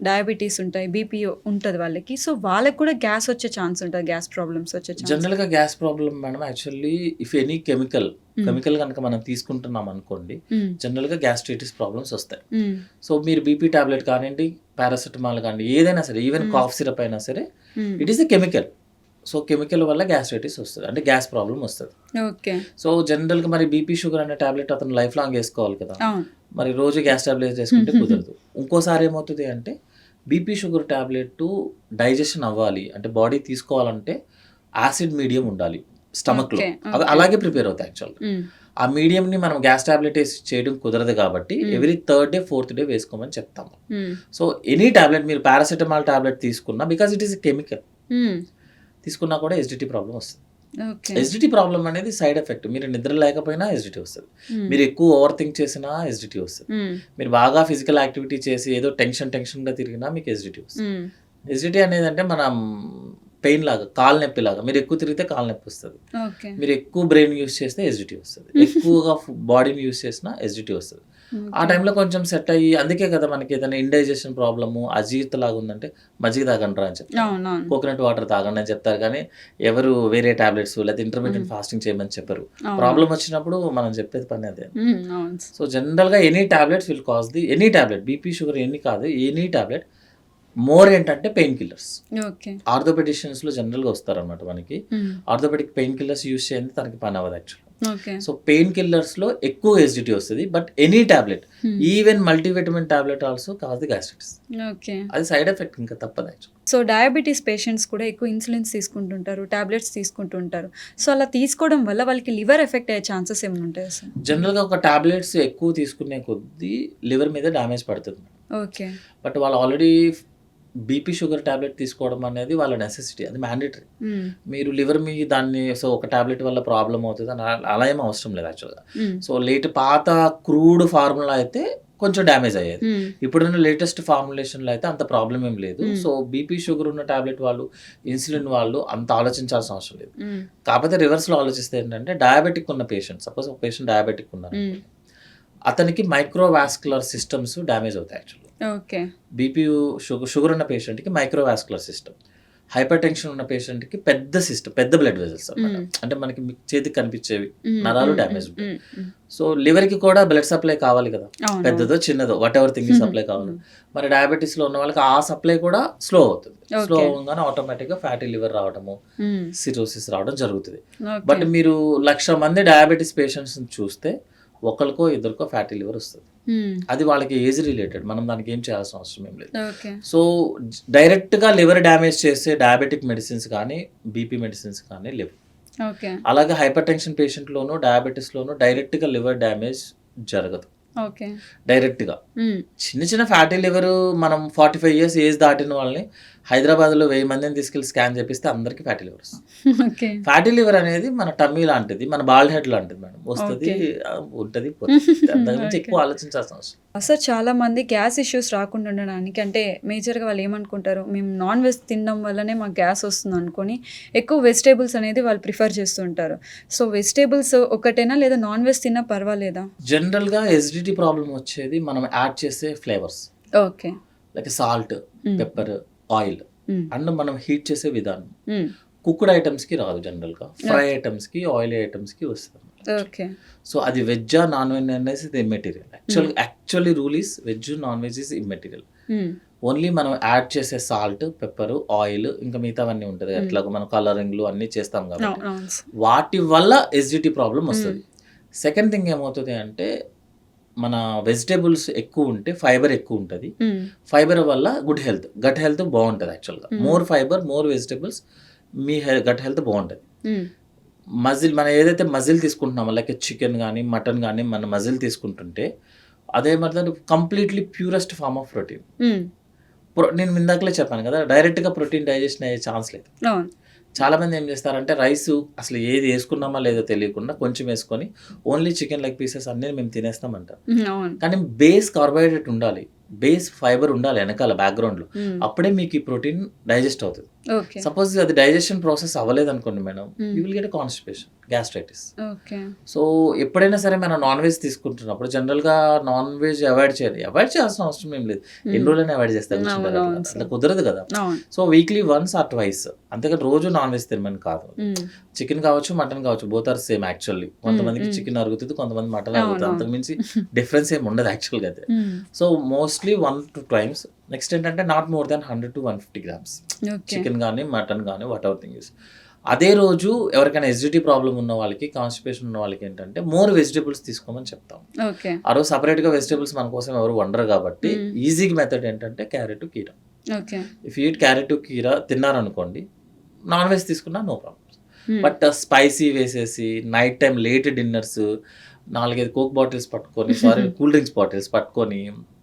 డయాబెటీస్ ఉంటాయి, బీపీ ఉంటుంది వాళ్ళకి. సో వాళ్ళకి కూడా గ్యాస్ వచ్చే ఛాన్స్ ఉంటుంది, గ్యాస్ ప్రాబ్లమ్స్ వచ్చే ఛాన్స్. జనరల్గా gas problem madam actually if any chemical కనుక మనం తీసుకుంటున్నాం అనుకోండి, జనరల్గా గ్యాస్ట్రైటిస్ ప్రాబ్లమ్స్ వస్తాయి. సో మీరు బీపీ టాబ్లెట్ కానివ్వండి, పారాసెటమాల్ కానివ్వండి, ఏదైనా సరే, ఈవెన్ కాఫ్ సిరప్ అయినా సరే, it is a chemical. So chemical వల్ల గ్యాస్ట్రైటిస్ వస్తుంది, అంటే గ్యాస్ ప్రాబ్లం వస్తుంది. సో జనరల్గా మరి బీపీ, షుగర్ అనే టాబ్లెట్ అతను లైఫ్ లాంగ్ వేసుకోవాలి కదా, మరి రోజు గ్యాస్ టాబ్లెట్ వేసుకుంటే కుదరదు. ఇంకోసారి ఏమవుతుంది అంటే బీపీ, షుగర్ టాబ్లెట్ డైజెషన్ అవ్వాలి అంటే బాడీ తీసుకోవాలంటే యాసిడ్ మీడియం ఉండాలి. స్టమక్లో Okay, అవి okay. అలాగే ప్రిపేర్ అవుతాయి యాక్చువల్గా. ఆ మీడియంని మనం గ్యాస్ టాబ్లెట్ వేసి చేయడం కుదరదు కాబట్టి every 3rd day 4th day వేసుకోమని చెప్తాము. సో ఎనీ టాబ్లెట్ మీరు పారాసెటమాల్ టాబ్లెట్ తీసుకున్నా బికాజ్ ఇట్ ఈస్ కెమికల్ తీసుకున్నా కూడా ఎసిడిటీ ప్రాబ్లం వస్తుంది. ఓకే. ఎసిడిటీ ప్రాబ్లం అనేది సైడ్ ఎఫెక్ట్. మీరు నిద్ర లేకపోయినా ఎసిడిటీ వస్తుంది, మీరు ఎక్కువ ఓవర్ థింక్ చేసినా ఎసిడిటీ వస్తుంది, మీరు బాగా ఫిజికల్ యాక్టివిటీ చేసి ఏదో టెన్షన్గా తిరిగినా మీకు ఎసిడిటీ వస్తుంది. ఎసిడిటీ అనేది అంటే మనం పెయిన్ లాగా, కాలు నొప్పి లాగా. మీరు ఎక్కువ తిరిగితే కాలు నొప్పి వస్తుంది, ఓకే. మీరు ఎక్కువ బ్రెయిన్ యూస్ చేస్తే ఎసిడిటీ వస్తుంది, ఎక్కువగా బాడీని యూస్ చేసినా ఎసిడిటీ వస్తుంది. ఆ టైంలో కొంచెం సెట్ అయ్యి, అందుకే కదా మనకి ఏదైనా ఇండైజెషన్ ప్రాబ్లము అజీర్త లాగా ఉందంటే మజ్జిగ తాగండి అని చెప్తారు, అవునవును. కోకోనట్ వాటర్ తాగండి అని చెప్తారు. కానీ ఎవరు వేరే టాబ్లెట్స్ లేదా ఇంటర్మీడియట్ ఫాస్టింగ్ చేయమని చెప్పరు. ప్రాబ్లం వచ్చినప్పుడు మనం చెప్పేది పని అదే. అవును. సో జనరల్గా any tablets will cause the any tablet, BP sugar ఎన్ని కాదు, ఎనీ టాబ్లెట్ మోర్ ఏంటంటే పెయిన్ కిల్లర్స్. ఓకే. ఆర్థోపెడిషియన్స్లో జనరల్గా వస్తారనమాట మనకి. ఆర్థోపెడిక్ పెయిన్ కిల్లర్స్ యూస్ చేయండి తనకి పని అవ్వదు యాక్చువల్. ఓకే. సో పెయిన్ కిల్లర్స్లో ఎక్కువ ఎసిడిటీ వస్తుంది. But any tablet, even multivitamin tablet also cause the gastritis. Okay. అది సైడ్ ఎఫెక్ట్, ఇంకా తప్పదు యాక్చువల్. సో డయాబెటీస్ పేషెంట్స్ కూడా ఎక్కువ ఇన్సులిన్స్ తీసుకుంటుంటారు, టాబ్లెట్స్ తీసుకుంటుంటారు. సో అలా తీసుకోవడం వల్ల వాళ్ళకి లివర్ ఎఫెక్ట్ అయ్యే ఛాన్సెస్ ఏమైనా ఉంటాయి సార్? జనరల్గా ఒక టాబ్లెట్స్ ఎక్కువ తీసుకునే కొద్దీ లివర్ మీద డ్యామేజ్ పడుతుంది. ఓకే. బట్ వాళ్ళు ఆల్రెడీ బీపీ షుగర్ టాబ్లెట్ తీసుకోవడం అనేది వాళ్ళ నెసెసిటీ, అది మ్యాండేటరీ. మీరు లివర్ మీ దాన్ని సో ఒక టాబ్లెట్ వల్ల ప్రాబ్లం అవుతుంది అని అలా ఏం అవసరం లేదు యాక్చువల్గా. సో పాత క్రూడ్ ఫార్ములా అయితే కొంచెం డ్యామేజ్ అయ్యేది. ఇప్పుడున్న లేటెస్ట్ ఫార్ములేషన్లో అయితే అంత ప్రాబ్లం ఏం లేదు. సో బీపీ షుగర్ ఉన్న టాబ్లెట్ వాళ్ళు, ఇన్సులిన్ వాళ్ళు అంత ఆలోచించాల్సిన అవసరం లేదు. కాకపోతే రివర్స్లో ఆలోచిస్తే ఏంటంటే డయాబెటిక్ ఉన్న పేషెంట్, సపోజ్ ఒక పేషెంట్ డయాబెటిక్ ఉన్నారు, అతనికి మైక్రోవాస్కులర్ సిస్టమ్స్ డ్యామేజ్ అవుతాయి యాక్చువల్గా. ఓకే. బీపీ షుగర్ ఉన్న పేషెంట్కి మైక్రోవాస్కులర్ సిస్టమ్, హైపర్ టెన్షన్ ఉన్న పేషెంట్కి పెద్ద సిస్టమ్, పెద్ద బ్లడ్ వెజల్స్ అన్నమాట. అంటే మనకి చేతికి కనిపించేవి నరాలు డ్యామేజ్ ఉంటాయి. సో లివర్కి కూడా బ్లడ్ సప్లై కావాలి కదా, పెద్దదో చిన్నదో వాట్ ఎవర్ థింగ్ సప్లై కావాలి. మరి డయాబెటీస్లో ఉన్న వాళ్ళకి ఆ సప్లై కూడా స్లో అవుతుంది. స్లో అవ్వగానే ఆటోమేటిక్గా ఫ్యాటీ లివర్ రావడము, సిరోసిస్ రావడం జరుగుతుంది. బట్ మీరు 1,00,000 మంది డయాబెటీస్ పేషెంట్స్ చూస్తే ఒకరికో ఇద్దరికో ఫ్యాటీ లివర్ వస్తుంది. అది వాళ్ళకి ఏజ్ రిలేటెడ్, మనం దానికి ఏం చేయాల్సిన అవసరం ఏం లేదు. సో డైరెక్ట్గా లివర్ డ్యామేజ్ చేసే డయాబెటిక్ మెడిసిన్స్ కానీ బీపీ మెడిసిన్స్ కానీ లేవు. అలాగే హైపర్ టెన్షన్ పేషెంట్లోనూ డయాబెటీస్లోనూ డైరెక్ట్గా లివర్ డ్యామేజ్ జరగదు. డైరెక్ట్గా చిన్న చిన్న ఫ్యాటీ లివర్ మనం 45 years ఏజ్ దాటిన వాళ్ళని హైదరాబాద్లో 1000 మందిని తీసుకెళ్ళి స్కాన్ చేపిస్తే అందరికీ ఫ్యాటీ లివర్ వస్తుంది. ఫ్యాటీ లివర్ అనేది మన టమ్మీ లాంటిది, మన బాల్డ్ హెడ్ లాంటిది మేడం. వస్తుంది, ఉంటుంది, అంతకుమించి ఎక్కువ ఆలోచించాల్సిన అవసరం. సార్ చాలా మంది గ్యాస్ ఇష్యూస్ రాకుండా ఉండడానికి, అంటే మేజర్గా వాళ్ళు ఏమనుకుంటారు, మేము నాన్ వెజ్ తినడం వల్లనే మాకు గ్యాస్ వస్తుంది అనుకొని ఎక్కువ వెజిటేబుల్స్ అనేది వాళ్ళు ప్రిఫర్ చేస్తుంటారు. సో వెజిటేబుల్స్ ఒకటేనా లేదా నాన్ వెజ్ తిన్నా పర్వాలేదా? జనరల్గా ఎసిడిటీ ప్రాబ్లం వచ్చేది మనం యాడ్ చేసే flavours, okay, like salt, pepper, oil and మనం హీట్ చేసే విధానం. కుక్డ్ ఐటమ్స్కి రాదు, జనరల్గా ఫ్రై ఐటమ్స్కి, ఆయిల్ ఐటమ్స్కి వస్తుంది. ఓకే. సో అది వెజ్ నాన్ వెజ్ అనేది ఇది immaterial. Actually rule is veg non veg is immaterial. Only మనం యాడ్ చేసే సాల్ట్, పెప్పర్, ఆయిల్, ఇంకా మిగతావన్నీ ఉంటుంది. అట్లా మనం కలరింగ్లు అన్నీ చేస్తాం కాబట్టి వాటి వల్ల ఎసిడిటీ ప్రాబ్లం వస్తుంది. సెకండ్ థింగ్ ఏమవుతుంది అంటే మన వెజిటేబుల్స్ ఎక్కువ ఉంటే ఫైబర్ ఎక్కువ ఉంటుంది. ఫైబర్ వల్ల గుడ్ హెల్త్, గట్ హెల్త్ బాగుంటుంది. యాక్చువల్గా మోర్ ఫైబర్, మోర్ వెజిటేబుల్స్, మీ గట్ హెల్త్ బాగుంటుంది. మజిల్, మనం ఏదైతే మజిల్ తీసుకుంటున్నామో లైక్ చికెన్ కానీ మటన్ కానీ మన మజిల్ తీసుకుంటుంటే అదేమంటే completely purest form of protein. నేను ఇందాకలే చెప్పాను కదా, డైరెక్ట్గా ప్రోటీన్ డైజెషన్ అయ్యే ఛాన్స్ లేదు. చాలామంది ఏం చేస్తారంటే రైస్ అసలు ఏది వేసుకున్నామా లేదో తెలియకుండా కొంచెం వేసుకొని ఓన్లీ చికెన్ లెగ్ పీసెస్ అన్నీ మేము తినేస్తామంటారు. కానీ బేస్ కార్బోహైడ్రేట్ ఉండాలి, బేస్ ఫైబర్ ఉండాలి వెనకాల బ్యాక్గ్రౌండ్లో, అప్పుడే మీకు ఈ ప్రోటీన్ డైజెస్ట్ అవుతుంది. సపోజ్ అది డైజెషన్ ప్రాసెస్ అవ్వలేదు అనుకోండి madam, you will get constipation, gastritis. So ఎప్పుడైనా సరే మనం నాన్ వెజ్ తీసుకుంటున్నప్పుడు జనరల్గా నాన్ వెజ్ అవాయిడ్ చేయాల్సిన అవసరం ఏం లేదు. ఎన్ని రోజులైనా అవాయిడ్ చేస్తాం, అట్లా కుదరదు కదా. So weekly once or twice, అంతేకాని రోజు నాన్ వెజ్ తినమని కాదు. చికెన్ కావచ్చు, మటన్ కావచ్చు, బోత్ ఆర్ సేమ్ యాక్చువల్లీ. కొంతమందికి చికెన్ అరుగుతుంది, కొంతమంది మటన్ అరుగుతుంది, అంతకుమించి డిఫరెన్స్ ఏమి ఉండదు యాక్చువల్గా అయితే. So mostly 1 to 2 times. Next ఏంటంటే not more than 100 to 150 grams chicken కానీ మటన్ కానీ వాట్ ఎవర్ థింగ్ ఇస్. అదే రోజు ఎవరికైనా ఎసిడిటీ ప్రాబ్లం ఉన్న వాళ్ళకి, కాన్స్టిపేషన్ ఉన్న వాళ్ళకి ఏంటంటే మోర్ వెజిటేబుల్స్ తీసుకోమని చెప్తాం. ఆ రోజు సపరేట్గా వెజిటేబుల్స్ మన కోసం ఎవరు వండరు కాబట్టి ఈజీ మెథడ్ ఏంటంటే క్యారెట్, కీరా. ఇఫ్ ఈట్ క్యారెట్, కీరా తిన్నారనుకోండి, నాన్ వెజ్ తీసుకున్నా నో ప్రాబ్లమ్స్. బట్ స్పైసీ వేసేసి night time late dinners 4-5 coke bottles పట్టుకొని కూల్ డ్రింక్స్ బాటిల్స్ పట్టుకొని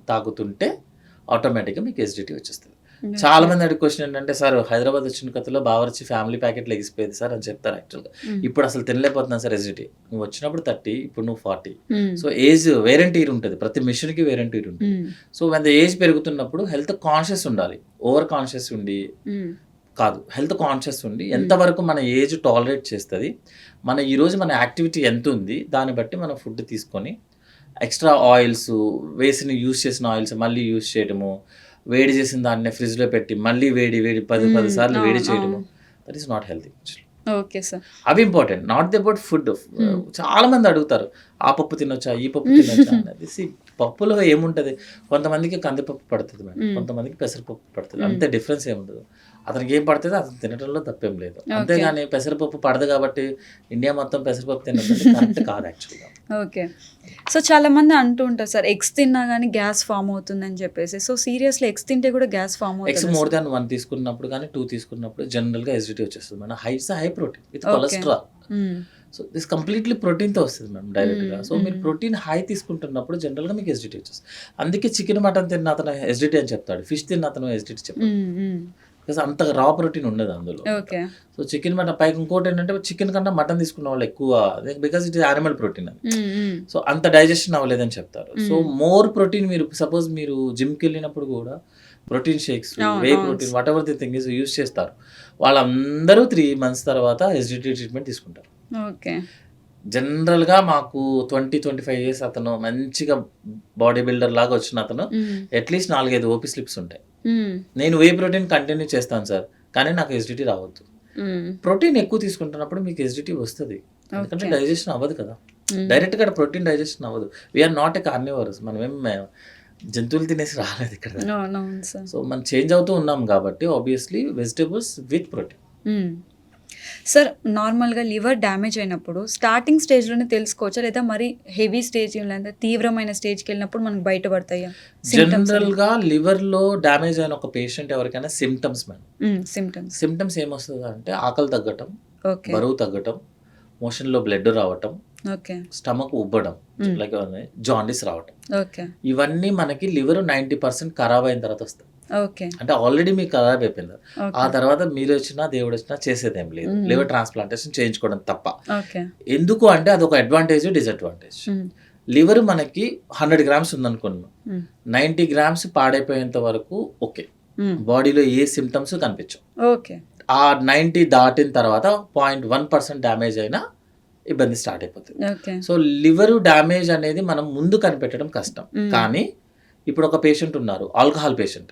తాగుతుంటే ఆటోమేటిక్గా మీకు ఎసిడిటీ వచ్చేస్తుంది. చాలా మంది అడిగే క్వశ్చన్ ఏంటంటే, సార్ హైదరాబాద్ వచ్చిన కొత్తలో బావర్చి ఫ్యామిలీ ప్యాకెట్లు ఎగిసిపోయేది సార్ అని చెప్తారు. యాక్చువల్గా ఇప్పుడు అసలు తినలేకపోతున్నాను సార్ ఎసిడిటీ. నువ్వు వచ్చినప్పుడు 30, ఇప్పుడు నువ్వు 40. సో ఏజ్ వేరెంటీర్ ఉంటుంది, ప్రతి మిషన్కి వేరెంటీర్ ఉంటుంది. సో మన ఏజ్ పెరుగుతున్నప్పుడు హెల్త్ కాన్షియస్ ఉండాలి. ఓవర్ కాన్షియస్ ఉండి కాదు, హెల్త్ కాన్షియస్ ఉండి ఎంతవరకు మన ఏజ్ టాలరేట్ చేస్తుంది, ఈరోజు మన యాక్టివిటీ ఎంత ఉంది దాన్ని బట్టి మనం ఫుడ్ తీసుకొని ఎక్స్ట్రా ఆయిల్స్ యూస్ చేసిన ఆయిల్స్ మళ్ళీ యూస్ చేయడము, వేడి చేసిన దాన్ని ఫ్రిడ్జ్లో పెట్టి మళ్ళీ వేడి 10 సార్లు వేడి చేయడము, that is not healthy. Okay sir, అవి ఇంపార్టెంట్, నాట్ అబౌట్ ఫుడ్. చాలా మంది అడుగుతారు ఆ పప్పు తినొచ్చా, ఈ పప్పు తినొచ్చా అనేది. పప్పులో ఏముంటుంది, కొంతమందికి కందిపప్పు పడుతుంది మేడం, కొంతమందికి పెసరపప్పు పడుతుంది, అంతే, డిఫరెన్స్ ఏముండదు. అతనికి ఏం పడుతుందో అతను తినడంలో తప్పేం లేదు. అంతేగాని పెసరపప్పు పడదు కాబట్టి ఇండియా మొత్తం పెసరపప్పు తినడం కరెక్ట్ కాదు యాక్చువల్గా. ఓకే. సో చాలా మంది అంటూ ఉంటారు సార్, ఎగ్స్ తిన్నా కానీ గ్యాస్ ఫామ్ అవుతుందని చెప్పేసి. సో సీరియస్లీ ఎగ్స్ తింటే కూడా గ్యాస్ ఫామ్ ఎగ్స్ అవుతుంది? మోర్ దాన్ 1 తీసుకున్నప్పుడు కానీ 2 తీసుకున్నప్పుడు జనరల్గా ఎసిడిటీ వచ్చేస్తుంది madam. High protein with cholesterol. So this completely ప్రోటీన్తో వస్తుంది మేడం డైరెక్ట్గా. సో మీరు ప్రోటీన్ హై తీసుకుంటున్నప్పుడు జనరల్గా మీకు ఎసిడిటీ వచ్చేస్తుంది. అందుకే చికెన్ మటన్ తిన్న అతను ఎసిడిటీ అని చెప్తాడు, ఫిష్ తిన్న అతను ఎసిడిటీ చెప్తాడు, బికాస్ అంత రా ప్రోటీన్ ఉండదు అందులో. ఓకే. సో చికెన్ మటన్ పైకి ఇంకోటి ఏంటంటే, చికెన్ కన్నా మటన్ తీసుకున్న వాళ్ళు ఎక్కువ, because it is animal protein అది. సో అంత డైజెషన్ అవ్వలేదని చెప్తారు. సో మోర్ ప్రోటీన్, మీరు సపోజ్ మీరు జిమ్కి వెళ్ళినప్పుడు కూడా protein shakes, whey protein, what ever the thing is use చేస్తారు. వాళ్ళందరూ 3 months తర్వాత ఎసిడిటీ ట్రీట్మెంట్ తీసుకుంటారు. ఓకే. జనరల్గా మాకు 20-25 years అతను మంచిగా బాడీ బిల్డర్ లాగా వచ్చిన అతను అట్లీస్ట్ 4-5 ఓపీ స్లిప్స్ ఉంటాయి. నేను వే ప్రోటీన్ కంటిన్యూ చేస్తాను సార్, కానీ నాకు ఎసిడిటీ రావద్దు. ప్రోటీన్ ఎక్కువ తీసుకుంటున్నప్పుడు మీకు ఎసిడిటీ వస్తుంది, ఎందుకంటే డైజెషన్ అవ్వదు కదా, డైరెక్ట్గా ప్రోటీన్ డైజెషన్ అవ్వదు. వీఆర్ నాట్ ఎ కార్నివర్స్, మనమేం జంతువులు తినేసి రాలేదు ఇక్కడ. సో మనం చేంజ్ అవుతూ ఉన్నాం కాబట్టి obviously vegetables with protein. Sir నార్మల్గా లివర్ డ్యామేజ్ అయినప్పుడు స్టార్టింగ్ స్టేజ్లోనే తెలుసుకోవచ్చా, లేదా మరి హెవీ స్టేజ్ లేదా తీవ్రమైన స్టేజ్కి వెళ్ళినప్పుడు మనకు బయటపడతాయా? జనరల్గా లివర్లో డ్యామేజ్ అయిన ఒక పేషెంట్ ఎవరికైనా సిమ్టమ్స్ సిమ్టమ్స్ ఏమొస్తుంది అంటే, ఆకలి తగ్గటం, బరువు తగ్గటం, మోషన్లో బ్లడ్ రావటం, స్టమక్ ఉబ్బడం, లైక్ జాండిస్ రావటం, ఇవన్నీ మనకి లివర్ 90% ఖరాబ్ అయిన తర్వాత వస్తాయి. అంటే ఆల్రెడీ మీకు ఖరాబ్ అయిపోయింది. ఆ తర్వాత మీరు వచ్చినా దేవుడు వచ్చినా చేసేదేం లేదు, లివర్ ట్రాన్స్ప్లాంటేషన్ చేయించుకోవడం తప్ప. ఎందుకు అంటే అది ఒక అడ్వాంటేజ్, డిసడ్వాంటేజ్. లివర్ మనకి 100 grams ఉందనుకున్నాం, 90 grams పాడైపోయేంత వరకు ఓకే, బాడీలో ఏ సిమ్టమ్స్ కనిపించవు. ఆ 90 దాటిన తర్వాత 0.1% డ్యామేజ్ అయినా ఇబ్బంది స్టార్ట్ అయిపోతుంది. సో లివర్ డ్యామేజ్ అనేది మనం ముందు కనిపెట్టడం కష్టం. కానీ ఇప్పుడు ఒక పేషెంట్ ఉన్నారు, ఆల్కహాల్ పేషెంట్.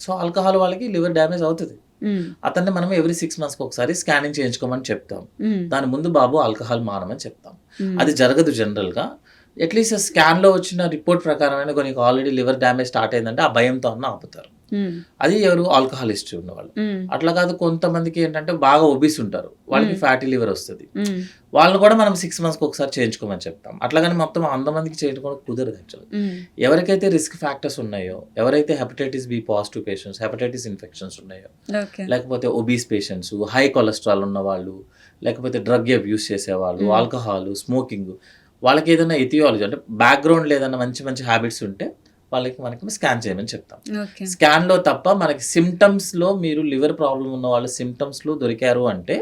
సో ఆల్కహాల్ వాళ్ళకి లివర్ డ్యామేజ్ అవుతుంది. అతన్ని మనం ఎవ్రీ 6 months ఒకసారి స్కానింగ్ చేయించుకోమని చెప్తాం. దాని ముందు బాబు ఆల్కహాల్ మానమని చెప్తాం. అది జరగదు జనరల్గా. అట్లీస్ట్ స్కాన్లో వచ్చిన రిపోర్ట్ ప్రకారమైన కొన్ని ఆల్రెడీ లివర్ డ్యామేజ్ స్టార్ట్ అయిందంటే ఆ భయంతో అన్న ఆపుతారు. అది ఎవరు ఆల్కహాల్ హిస్టరీ ఉన్నవాళ్ళు. అట్లా కాదు, కొంతమందికి ఏంటంటే బాగా ఒబీస్ ఉంటారు, వాళ్ళకి ఫ్యాటీ లివర్ వస్తుంది, వాళ్ళని కూడా మనం 6 months ఒకసారి చేయించుకోమని చెప్తాం. అట్లాగని మొత్తం 100 మందికి చేయించుకోవడం కుదరదు యాక్చువల్. ఎవరికైతే రిస్క్ ఫ్యాక్టర్స్ ఉన్నాయో, ఎవరైతే hepatitis B positive patients, hepatitis infections ఉన్నాయో, లేకపోతే ఒబీస్ పేషెంట్స్, హై కొలెస్ట్రాల్ ఉన్న వాళ్ళు, లేకపోతే డ్రగ్ అబ్యూస్ చేసేవాళ్ళు, ఆల్కహాల్, స్మోకింగ్, వాళ్ళకి ఏదైనా ఎథియాలజీ అంటే బ్యాక్గ్రౌండ్ లేదన్నా మంచి హ్యాబిట్స్ ఉంటే మనకి స్కాన్ చేయమని చెప్తాం. స్కాన్లో తప్ప మనకి సిమ్టమ్స్లో మీరు లివర్ ప్రాబ్లం ఉన్న వాళ్ళు సిమ్టమ్స్లో దొరికారు అంటే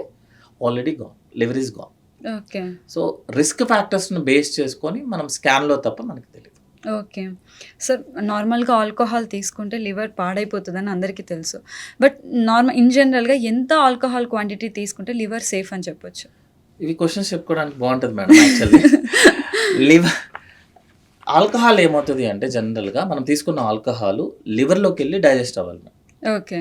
already gone, liver is gone. So risk ఫ్యాక్టర్స్ను బేస్ చేసుకొని మనం స్కాన్లో తప్ప మనకి తెలియదు. ఓకే సార్, నార్మల్గా ఆల్కహాల్ తీసుకుంటే లివర్ పాడైపోతుందని అందరికీ తెలుసు. బట్ ఇన్ జనరల్గా ఎంత ఆల్కహాల్ క్వాంటిటీ తీసుకుంటే లివర్ సేఫ్ అని చెప్పొచ్చు? ఇవి క్వశ్చన్స్ చెప్పుకోవడానికి బాగుంటుంది మేడం. యాక్చువల్లీ లివర్ ఆల్కహాల్ ఏమవుతుంది అంటే, జనరల్గా మనం తీసుకున్న ఆల్కహాల్ లివర్లోకి వెళ్ళి డైజెస్ట్ అవ్వాలి. ఓకే.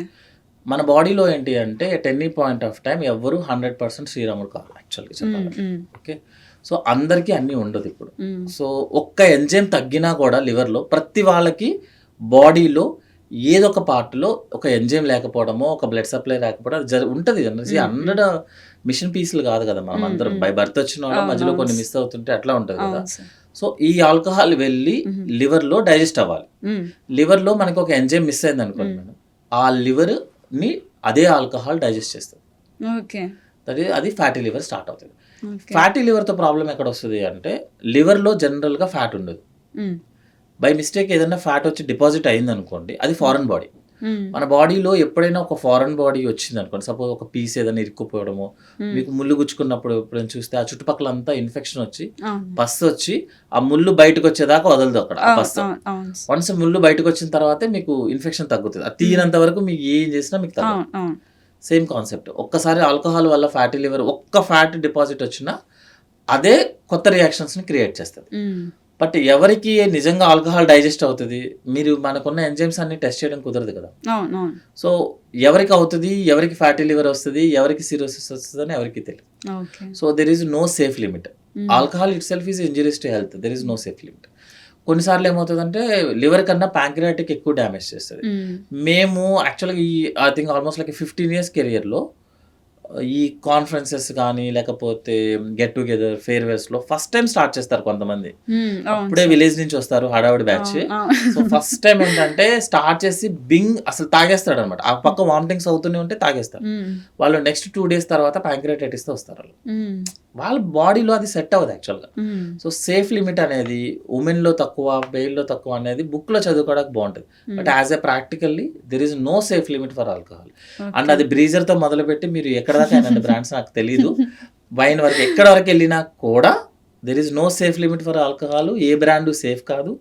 మన బాడీలో ఏంటి అంటే at any point of time ఎవరు 100% శ్రీరాముడు కాదు యాక్చువల్గా చెప్పాలి. ఓకే. సో అందరికీ అన్నీ ఉండదు ఇప్పుడు. సో ఒక్క ఎంజైమ్ తగ్గినా కూడా లివర్లో ప్రతి వాళ్ళకి బాడీలో ఏదో ఒక పార్ట్లో ఒక ఎంజైమ్ లేకపోవడమో, ఒక బ్లడ్ సప్లై లేకపోవడం అది ఉంటుంది. జనరల్గా 100 మిషన్ పీసులు కాదు కదా, మనం అందరం బై బర్త్ వచ్చిన వాళ్ళు మధ్యలో కొన్ని మిస్ అవుతుంటే అట్లా ఉంటుంది కదా. సో ఈ ఆల్కహాల్ వెళ్ళి లివర్లో డైజెస్ట్ అవ్వాలి. లివర్లో మనకి ఒక ఎంజైమ్ మిస్ అయింది అనుకోండి మేడం, ఆ లివర్ని అదే ఆల్కహాల్ డైజెస్ట్ చేస్తుంది. అది ఫ్యాటీ లివర్ స్టార్ట్ అవుతుంది. ఓకే. ఫ్యాటీ లివర్తో ప్రాబ్లం ఎక్కడ వస్తుంది అంటే లివర్లో జనరల్గా ఫ్యాట్ ఉండదు. హ్మ్. బై మిస్టేక్ ఏదైనా ఫ్యాట్ వచ్చి డిపాజిట్ అయింది అనుకోండి, అది ఫారెన్ బాడీ. హ్మ్. మన బాడీలో ఎప్పుడైనా ఒక ఫారెన్ బాడీ వచ్చింది అనుకోండి, సపోజ్ ఒక పీస్ ఏదైనా ఇరుక్కుపోవడము, హ్మ్. మీకు ముళ్ళు గుచ్చుకున్నప్పుడు ఎప్పుడైనా చూస్తే ఆ చుట్టుపక్కల అంతా ఇన్ఫెక్షన్ వచ్చి అవును. పస్ వచ్చి ఆ ముళ్ళు బయటకు వచ్చేదాకా వదలదు అక్కడ ఆ అవును. పస్. అవును. అవును. వన్స్ ముళ్ళు బయటకు వచ్చిన తర్వాతే మీకు ఇన్ఫెక్షన్ తగ్గుతుంది. అది తీయనంత వరకు మీకు ఏం చేసినా మీకు తగ్గదు. అవును. అవును. Same concept. ఒక్కసారి ఆల్కహాల్ వల్ల ఫ్యాటీ లివర్ ఒక్క ఫ్యాట్ డిపాజిట్ వచ్చినా అదే కొత్త రియాక్షన్స్ని క్రియేట్ చేస్తుంది. హ్మ్. బట్ ఎవరికి నిజంగా ఆల్కహాల్ డైజెస్ట్ అవుతుంది, మీరు మనకున్న ఎంజైమ్స్ అన్ని టెస్ట్ చేయడం కుదరదు కదా. అవును. అవును. సో ఎవరికి అవుతుంది, ఎవరికి ఫ్యాటీ లివర్ వస్తుంది, ఎవరికి సిరోసిస్ వస్తుంది అని ఎవరికి తెలియదు. Okay. So there is no safe limit. Hmm. Alcohol itself is injuries to health. There is no safe limit. కొన్నిసార్లు ఏమవుతుందంటే లివర్ కన్నా ప్యాంక్రియాటిక్ ఎక్కువ డ్యామేజ్ చేస్తుంది. హ్మ్. మేము యాక్చువల్గా I think almost like 15 years కెరియర్లో ఈ కాన్ఫరెన్సెస్ కానీ లేకపోతే గెట్ టుగెదర్ ఫేర్వెల్స్లో ఫస్ట్ టైం స్టార్ట్ చేస్తారు కొంతమంది. హ్మ్. అవును అప్పుడే సార్. విలేజ్ నుంచి వస్తారు హడావుడి బ్యాచ్. అవును. అవును. సో ఫస్ట్ టైం ఏంటంటే స్టార్ట్ చేసి అసలు తాగేస్తాడు అనమాట. ఆ పక్క వామిటింగ్స్ అవుతూనే ఉంటే తాగేస్తారు. హ్మ్. వాళ్ళు నెక్స్ట్ 2 days తర్వాత ప్యాంక్రియాటైటిస్తో వస్తారు వాళ్ళు. హ్మ్. వాళ్ళ బాడీలో అది సెట్ అవ్వదు యాక్చువల్గా. హ్మ్. సో సేఫ్ లిమిట్ అనేది ఉమెన్లో తక్కువ, మేల్లో తక్కువ అనేది బుక్లో చదువుకోవడానికి బాగుంటుంది. But as a practically there is no safe limit for alcohol. And okay. అది బ్రీజర్తో మొదలుపెట్టి మీరు ఎక్కడ దాకా అయినా బ్రాండ్స్ నాకు తెలియదు, వైన్ వరకు ఎక్కడ వరకు వెళ్ళినా కూడా there is no safe limit for alcohol. ఏ బ్రాండ్ సేఫ్ కాదు,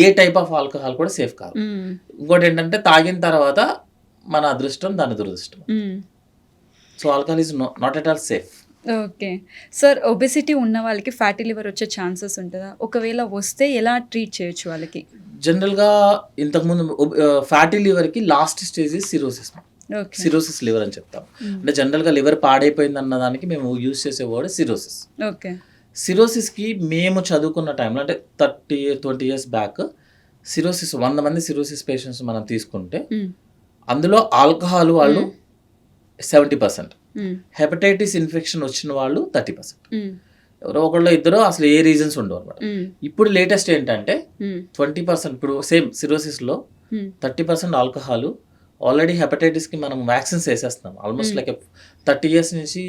ఏ టైప్ ఆఫ్ ఆల్కహాల్ కూడా సేఫ్ కాదు. హ్మ్. ఇంకోటి ఏంటంటే తాగిన తర్వాత మన అదృష్టం దాని దురదృష్టం. హ్మ్. So alcohol is not at all safe. Okay. Sir obesity ఉన్న వాళ్ళకి ఫ్యాటీ లివర్ వచ్చే ఛాన్సెస్ ఉంటదా? ఒకవేళ వస్తే ఎలా ట్రీట్ చేయొచ్చు వాళ్ళకి? జనరల్గా ఇంతకుముందు ఫ్యాటీ లివర్కి last stage cirrhosis. Okay. Cirrhosis liver అని చెప్తాం. హ్మ్. అంటే జనరల్గా లివర్ పాడైపోయింది అన్న దానికి మేము యూజ్ చేసే వర్డ్ సిరోసిస్. ఓకే. సిరోసిస్కి మేము చదువుకున్న టైంలో అంటే 20 years బ్యాక్ సిరోసిస్ 100 మంది సిరోసిస్ పేషెంట్స్ మనం తీసుకుంటే హ్మ్. అందులో ఆల్కహాల్ వాళ్ళు 70%, హ్మ్. హెపటైటిస్ ఇన్ఫెక్షన్ వచ్చిన వాళ్ళు 30%. హ్మ్. ఎవరో ఒకళ్ళు ఇద్దరు అసలు ఏ రీజన్స్ ఉండవు అనమాట. హ్మ్. ఇప్పుడు లేటెస్ట్ ఏంటంటే హ్మ్. 20%, ఇప్పుడు సేమ్ సిరోసిస్లో హ్మ్. 30% ఆల్కహాల్. ఆల్రెడీ హెపటైటిస్కి మనం వ్యాక్సిన్స్ వేసేస్తున్నాం. ఆల్మోస్ట్ లైక్ 30 years నుంచి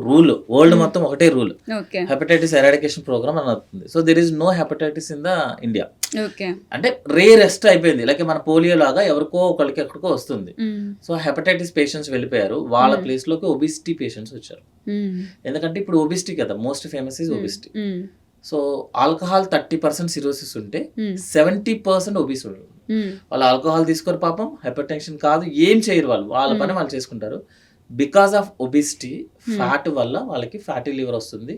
రూల్ వరల్డ్ మొత్తం ఒకటే rule, okay. Hepatitis eradication programme అని అవుతుంది. So there is no hepatitis in the India. Okay. అంటే రేరెస్ట్ అయిపోయింది. లైక్ మన పోలియో లాగా ఎవరికో ఒకరికి ఎక్కడికో వస్తుంది. హ్మ్. సో హెపటైటిస్ పేషెంట్స్ వెళ్ళిపోయారు, వాళ్ళ ప్లేస్లోకి ఒబిసిటీ పేషెంట్స్ వచ్చారు. హ్మ్. ఎందుకంటే ఇప్పుడు ఒబిసిటీ కదా మోస్ట్ ఫేమస్ ఈజ్ ఒబిసిటీ. హ్మ్. సో ఆల్కహాల్ 30% సిరోసిస్ ఉంటే హ్మ్. 70% ఒబిస్ ఉంటుంది. హ్మ్. వాళ్ళు ఆల్కహాల్ తీసుకోరు పాపం, హైపర్ టెన్షన్ కాదు, ఏం చేయరు, వాళ్ళ పని వాళ్ళు చేసుకుంటారు. బికాస్ ఆఫ్ ఒబిసిటీ ఫ్యాట్ వల్ల వాళ్ళకి ఫ్యాటీ లివర్ వస్తుంది,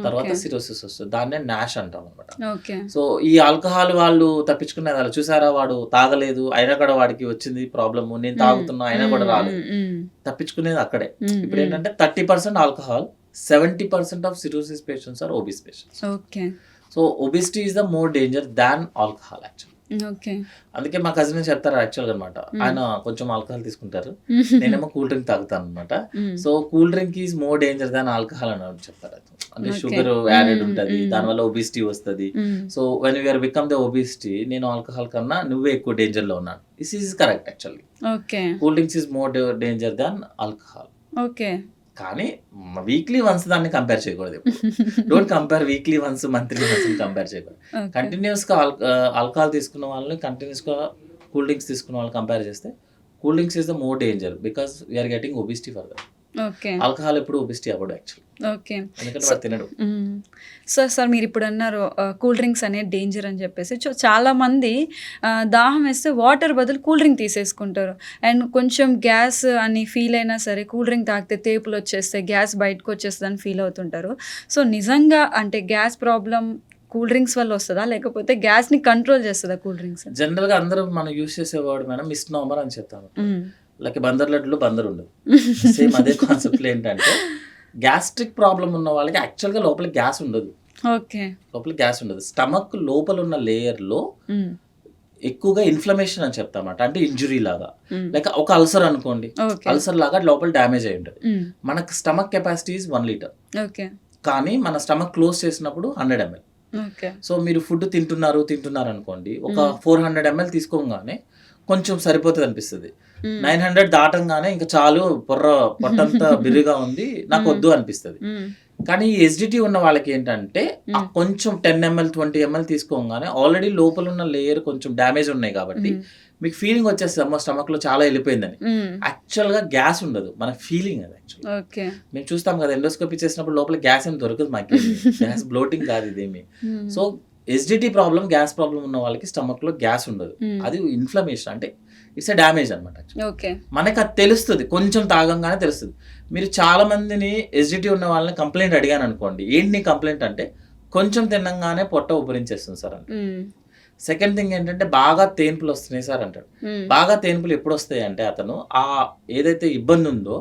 తర్వాత సిరోసిస్ వస్తుంది. దాన్నే నాష్ అంటాం అనమాట. ఓకే. సో ఈ ఆల్కహాల్ వాళ్ళు తప్పించుకునేది వాళ్ళు చూసారా, వాడు తాగలేదు అయినా కూడా వాడికి వచ్చింది ప్రాబ్లము, నేను తాగుతున్నా అయినా కూడా రాలేదు, తప్పించుకునేది అక్కడే. ఇప్పుడు ఏంటంటే 30% alcohol, 70% of cirrhosis patients are obese patients. Okay. So obesity is the more danger than alcohol actual. Okay. అందుకే మా కజిన్ చెప్తారు యాక్చువల్గా అనమాట, ఆయన కొంచెం ఆల్కహాల్ తీసుకుంటారు, నేనేమో కూల్ డ్రింక్ తాగుతాను అనమాట. So cool drink is more danger than alcohol అని చెప్తారు. అంటే షుగర్ యాడెడ్ ఉంటుంది, దానివల్ల ఒబిసిటీ వస్తుంది. So when you're become the obesity, నేను ఆల్కహాల్ కన్నా నువ్వే ఎక్కువ డేంజర్లో ఉన్నాను. This is correct actually. Okay. Cool drinks is more danger than alcohol. Okay. కానీ వీక్లీ వన్స్ దాన్ని కంపేర్ చేయకూడదు. Don't compare weekly once, monthly once compare చేయకూడదు. కంటిన్యూస్గా ఆల్కహాల్ తీసుకున్న వాళ్ళని కంటిన్యూస్గా కూల్ డ్రింక్స్ తీసుకున్న వాళ్ళని కంపేర్ చేస్తే cool drinks is the more danger because we're getting obesity for that. Okay. Alcohol ఎప్పుడు ఒబిసిటీ అవ్వడు యాక్చువల్లీ, ఓకే. ఎందుకంటే వాడు తినడు. సార్ మీరు ఇప్పుడు అన్నారు కూల్ డ్రింక్స్ అనేది డేంజర్ అని చెప్పేసి. చాలా మంది దాహం వేస్తే వాటర్ బదులు కూల్ డ్రింక్ తీసేసుకుంటారు. అండ్ కొంచెం గ్యాస్ అని ఫీల్ అయినా సరే కూల్ డ్రింక్ తాగితే తేపులు వచ్చేస్తే గ్యాస్ బయటకు వచ్చేస్తుంది అని ఫీల్ అవుతుంటారు. సో నిజంగా అంటే గ్యాస్ ప్రాబ్లం కూల్ డ్రింక్స్ వల్ల వస్తుందా, లేకపోతే గ్యాస్ని కంట్రోల్ చేస్తుందా కూల్ డ్రింక్స్? జనరల్గా అందరూ మనం యూజ్ చేసే వర్డ్ మేడం మిస్నోమర్ అని చెప్తాము. లైక్ బందర్ లడ్డులో బందర్ ఉండదు, సేమ్ అదే కాన్సెప్ట్లో ఏంటంటే గ్యాస్ట్రిక్ ప్రాబ్లం ఉన్న వాళ్ళకి యాక్చువల్గా లోపల గ్యాస్ ఉండదు. ఓకే. లోపల గ్యాస్ ఉండదు. స్టమక్ లోపల ఉన్న లేయర్లో ఎక్కువగా ఇన్ఫ్లమేషన్ అని చెప్తామట, అంటే ఇంజురీ లాగా. లైక్ ఒక అల్సర్ అనుకోండి, అల్సర్ లాగా లోపల డ్యామేజ్ అయి ఉంటుంది. మనకు stomach capacity is 1 liter. Okay. కానీ మన స్టమక్ క్లోజ్ చేసినప్పుడు 100 ml. ఓకే. సో మీరు ఫుడ్ తింటున్నారు అనుకోండి, ఒక 400 ml తీసుకోగానే కొంచెం సరిపోతుంది అనిపిస్తుంది. హ్మ్. 900 దాటంగానే ఇంకా చాలు పొట్టంతా బిర్రుగా ఉంది, నాకు హ్మ్. వద్దు అనిపిస్తది. హ్మ్. కానీ ఈ ఎస్‌డిటీ ఉన్న వాళ్ళకేంటంటే హ్మ్. కొంచెం 10 ఎంఎల్, 20 ఎంఎల్ తీసుకోంగానే ఆల్రెడీ లోపలున్న లేయర్ కొంచెం డ్యామేజ్ ఉన్నాయి కాబట్టి హ్మ్. మీకు ఫీలింగ్ వచ్చేస్తది, అమ్మో! స్టమక్‌లో చాలా ఎళ్ళిపోయిందని. హ్మ్. యాక్చువల్‌గా గ్యాస్ ఉండదు. మన ఫీలింగ్ అది యాక్చువల్‌గా. ఓకే. మేము చూస్తాం కదా! ఎండోస్కోపీ చేసినప్పుడు లోపల గ్యాస్ ఏం దొరకదు మాకేమి. గ్యాస్ బ్లోటింగ్ కాదు ఇదేమి. హ్మ్. So, SDT problem, gas problem ఉన్న వాళ్ళకి స్టమక్‌లో గ్యాస్ ఉండదు. హ్మ్. అది ఇన్‌ఫ్లమేషన్ అంటే ఇట్స్ ఎ డ్యామేజ్ అన్నమాట యాక్చువల్లీ. ఓకే. మనకది తెలుస్తది. కొంచెం తాగంగానే తెలుస్తది. మీరు చాలా మందిని ఎస్‌డిటీ ఉన్న వాళ్ళని కంప్లెయింట్ అడిగాననుకోండి. ఏంటి నీ కంప్లెయింట్ అంటే, కొంచెం తినంగానే పొట్ట ఉబ్బరించేస్తుంది సార్ అంటాడు. హ్మ్. సెకండ్ థింగ్ ఏంటంటే, బాగా తేన్పులొస్తున్నాయి సార్ అంటాడు. హ్మ్. బాగా తేన్పులు ఎప్పుడొస్తాయంటే అతను ఏదైతే ఇబ్బందుందో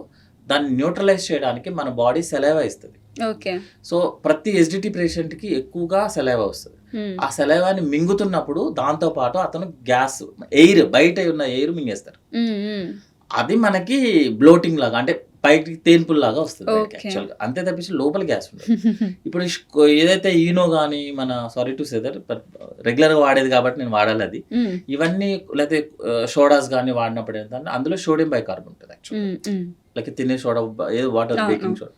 దాన్ని న్యూట్రలైజ్ చేయడానికి మన బాడీ సెలైవా ఇస్తది. ఓకే. సో, ప్రతి ఎస్‌డిటీ పేషెంట్‌కి ఎక్కువగా సెలైవా వస్తది. హ్మ్. ఆ సెలైవాని మింగుతున్నప్పుడు దాంతో పాటు అతను గ్యాస్, ఎయిర్, బయట ఉన్న ఎయిర్ మింగేస్తారు. హ్మ్. హ్మ్. అది మనకి బ్లోటింగ్ లాగా, అంటే పైకి తేన్పుల్లాగా వస్తుంది బయటకి ఓకే. యాక్చువల్‌గా. అంతే తప్పించి లోపల గ్యాస్ ఉండదు. ఇప్పుడు ఏదైతే ఈనో గాని, మన sorry to say that but రెగ్యులర్‌గా వాడేది కాబట్టి నేను వాడాలది. హ్మ్. ఇవన్నీ లేతే సోడాస్ గాని వాడినప్పుడు ఏంటంటే అందులో సోడియం బైకార్బ్ ఉంటది యాక్చువల్‌గా. హ్మ్. హ్మ్. లైక్ తినే సోడా, ఏదో వాటర్, అవును. Baking soda.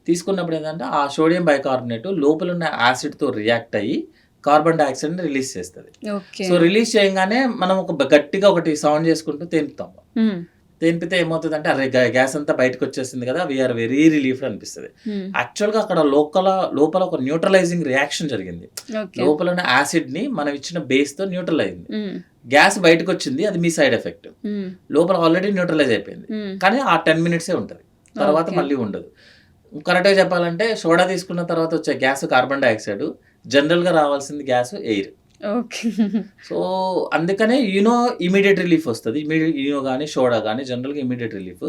తీసుకున్నప్పుడు ఏంటంటే ఆ సోడియం బైకార్బోనేట్ లోపలున్న యాసిడ్‌తో రియాక్ట్ అయ్యి కార్బన్ డయాక్సైడ్‌ని రిలీజ్ చేస్తది. ఓకే. సో, రిలీజ్ చేయంగానే మనం గట్టిగా ఒకటి సౌండ్ చేసుకుంటూ తెంపుతాం. హ్మ్. తెంపితే ఏమవుతదంటే అరే! గ్యాస్ అంతా బయటకొచ్చేసింది కదా! వి ఆర్ వెరీ రిలీఫ్డ్ అనిపిస్తది. హ్మ్. యాక్చువల్‌గా అక్కడ లోపల ఒక న్యూట్రలైజింగ్ రియాక్షన్ జరిగింది. ఓకే. లోపల ఉన్న యాసిడ్‌ని మనం ఇచ్చిన బేస్‌తో న్యూట్రల్ అయింది. హ్మ్. గ్యాస్ బయటకొచ్చింది, అది మీ సైడ్ ఎఫెక్ట్. హ్మ్. లోపల ఆల్రెడీ న్యూట్రలైజ్ అయిపోయింది. హ్మ్. కానీ ఆ 10 మినిట్సే ఉంటది. తర్వాత ఓకే. మళ్ళీ ఉండదు. కరెక్ట్‌గా చెప్పాలంటే సోడా తీసుకున్న తర్వాత వచ్చే గ్యాస్ కార్బన్ డయాక్సైడ్, జనరల్‌గా రావాల్సింది గ్యాస్ ఎయిర్. ఓకే. సో, అందుకనే ఈనో ఇమ్మీడియేట్ రిలీఫ్ వస్తది. ఈనో గాని, సోడా గాని జనరల్‌గా ఇమ్మీడియేట్ రిలీఫ్.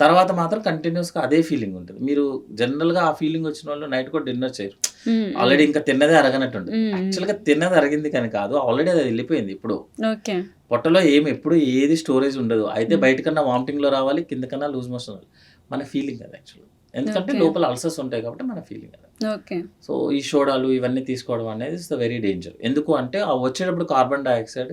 తర్వాత మాత్రం కంటిన్యూయస్‌గా అదే ఫీలింగ్ ఉంటది. మీరు జనరల్‌గా ఆ ఫీలింగ్ వచ్చినోళ్ళు నైట్ కూడా డిన్నర్ చేయరు. హ్మ్. హ్మ్. ఆల్రెడీ ఇంకా తిన్నదే అరగనట్టుంటది. హ్మ్. హ్మ్. యాక్చువల్‌గా తిన్నది అరిగింది కానీ కాదు. ఆల్రెడీ అది ఎళ్ళిపోయింది ఎప్పుడో. ఓకే. పొట్టలో ఎప్పుడు ఏది స్టోరేజ్ ఉండదు. అయితే హ్మ్. బయటకన్నా వామిటింగ్‌లో రావాలి, కిందకన్నా లూజ్ మోషన్ అవ్వాలి. మన ఫీలింగ్ అది యాక్చువల్‌గా. ఎందుకంటే ఓకే. లోపల అల్సర్స్ ఉంటాయి కాబట్టి మన ఫీలింగ్ అది. ఓకే. సో, ఈ సోడాలు ఇవన్నీ తీసుకోవడం అనేది ఇస్ ద వెరీ డేంజర్. ఎందుకు అంటే వచ్చేటప్పుడు కార్బన్ డయాక్సైడ్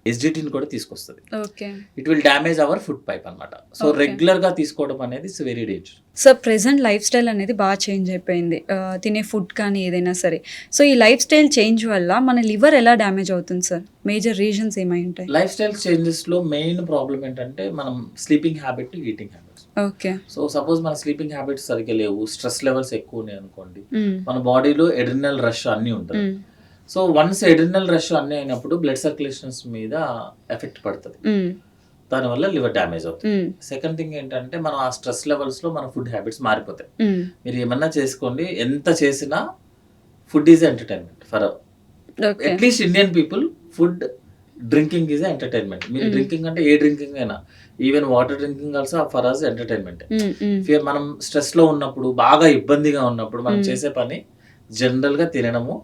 ఎస్‌డిటీని కూడా తీసుకొస్తది. Okay. It will damage our food pipe అన్నమాట. So, okay. రెగ్యులర్‌గా తీసుకోవడం అనేది it's very danger. So, present lifestyle అనేది బాగా చేంజ్ అయిపోయింది. తినే ఫుడ్ కానీ ఏదైనా సరే. సో, ఈ లైఫ్ స్టైల్ చేంజ్ వల్ల మన లివర్ ఎలా డ్యామేజ్ అవుతుంది సార్? మేజర్ రీజన్స్ ఏమై ఉంటాయి? లైఫ్ స్టైల్ చేంజెస్‌లో మెయిన్ ప్రాబ్లమ్ ఏంటంటే మనం sleeping habit, eating habits. Okay. So, suppose మన స్లీపింగ్ హ్యాబిట్స్ సరిగ్గా లేవు, స్ట్రెస్ లెవెల్స్ ఎక్కువ ఉన్నాయి అనుకోండి. హ్మ్. మన బాడీలో ఎడ్రినల్ రష్ అన్నీ ఉంటది. హ్మ్. సో, వన్స్ ఎడ్రినల్ రష్ అన్నీ అయినప్పుడు బ్లడ్ సర్క్యులేషన్స్ మీద ఎఫెక్ట్ పడతది. హ్మ్. దానివల్ల లివర్ డ్యామేజ్ అవుతుంది. హ్మ్. సెకండ్ థింగ్ ఏంటంటే మనం ఆ స్ట్రెస్ లెవెల్స్‌లో మన ఫుడ్ హ్యాబిట్స్ మారిపోతాయి. హ్మ్. మీరు ఏమన్నా చేసుకోండి, ఎంత చేసినా food is entertainment for okay. At least Indian people. Food, drinking is entertainment. మీరు హ్మ్. డ్రింకింగ్ అంటే ఏ డ్రింకింగ్ అయినా, even water drinking also for us ఎంటర్‌టైన్‌మెంటే. హ్మ్. హ్మ్. మనం స్ట్రెస్‌లో ఉన్నప్పుడు, బాగా ఇబ్బందిగా ఉన్నప్పుడు మనం హ్మ్. చేసే పని జనరల్‌గా తినడము,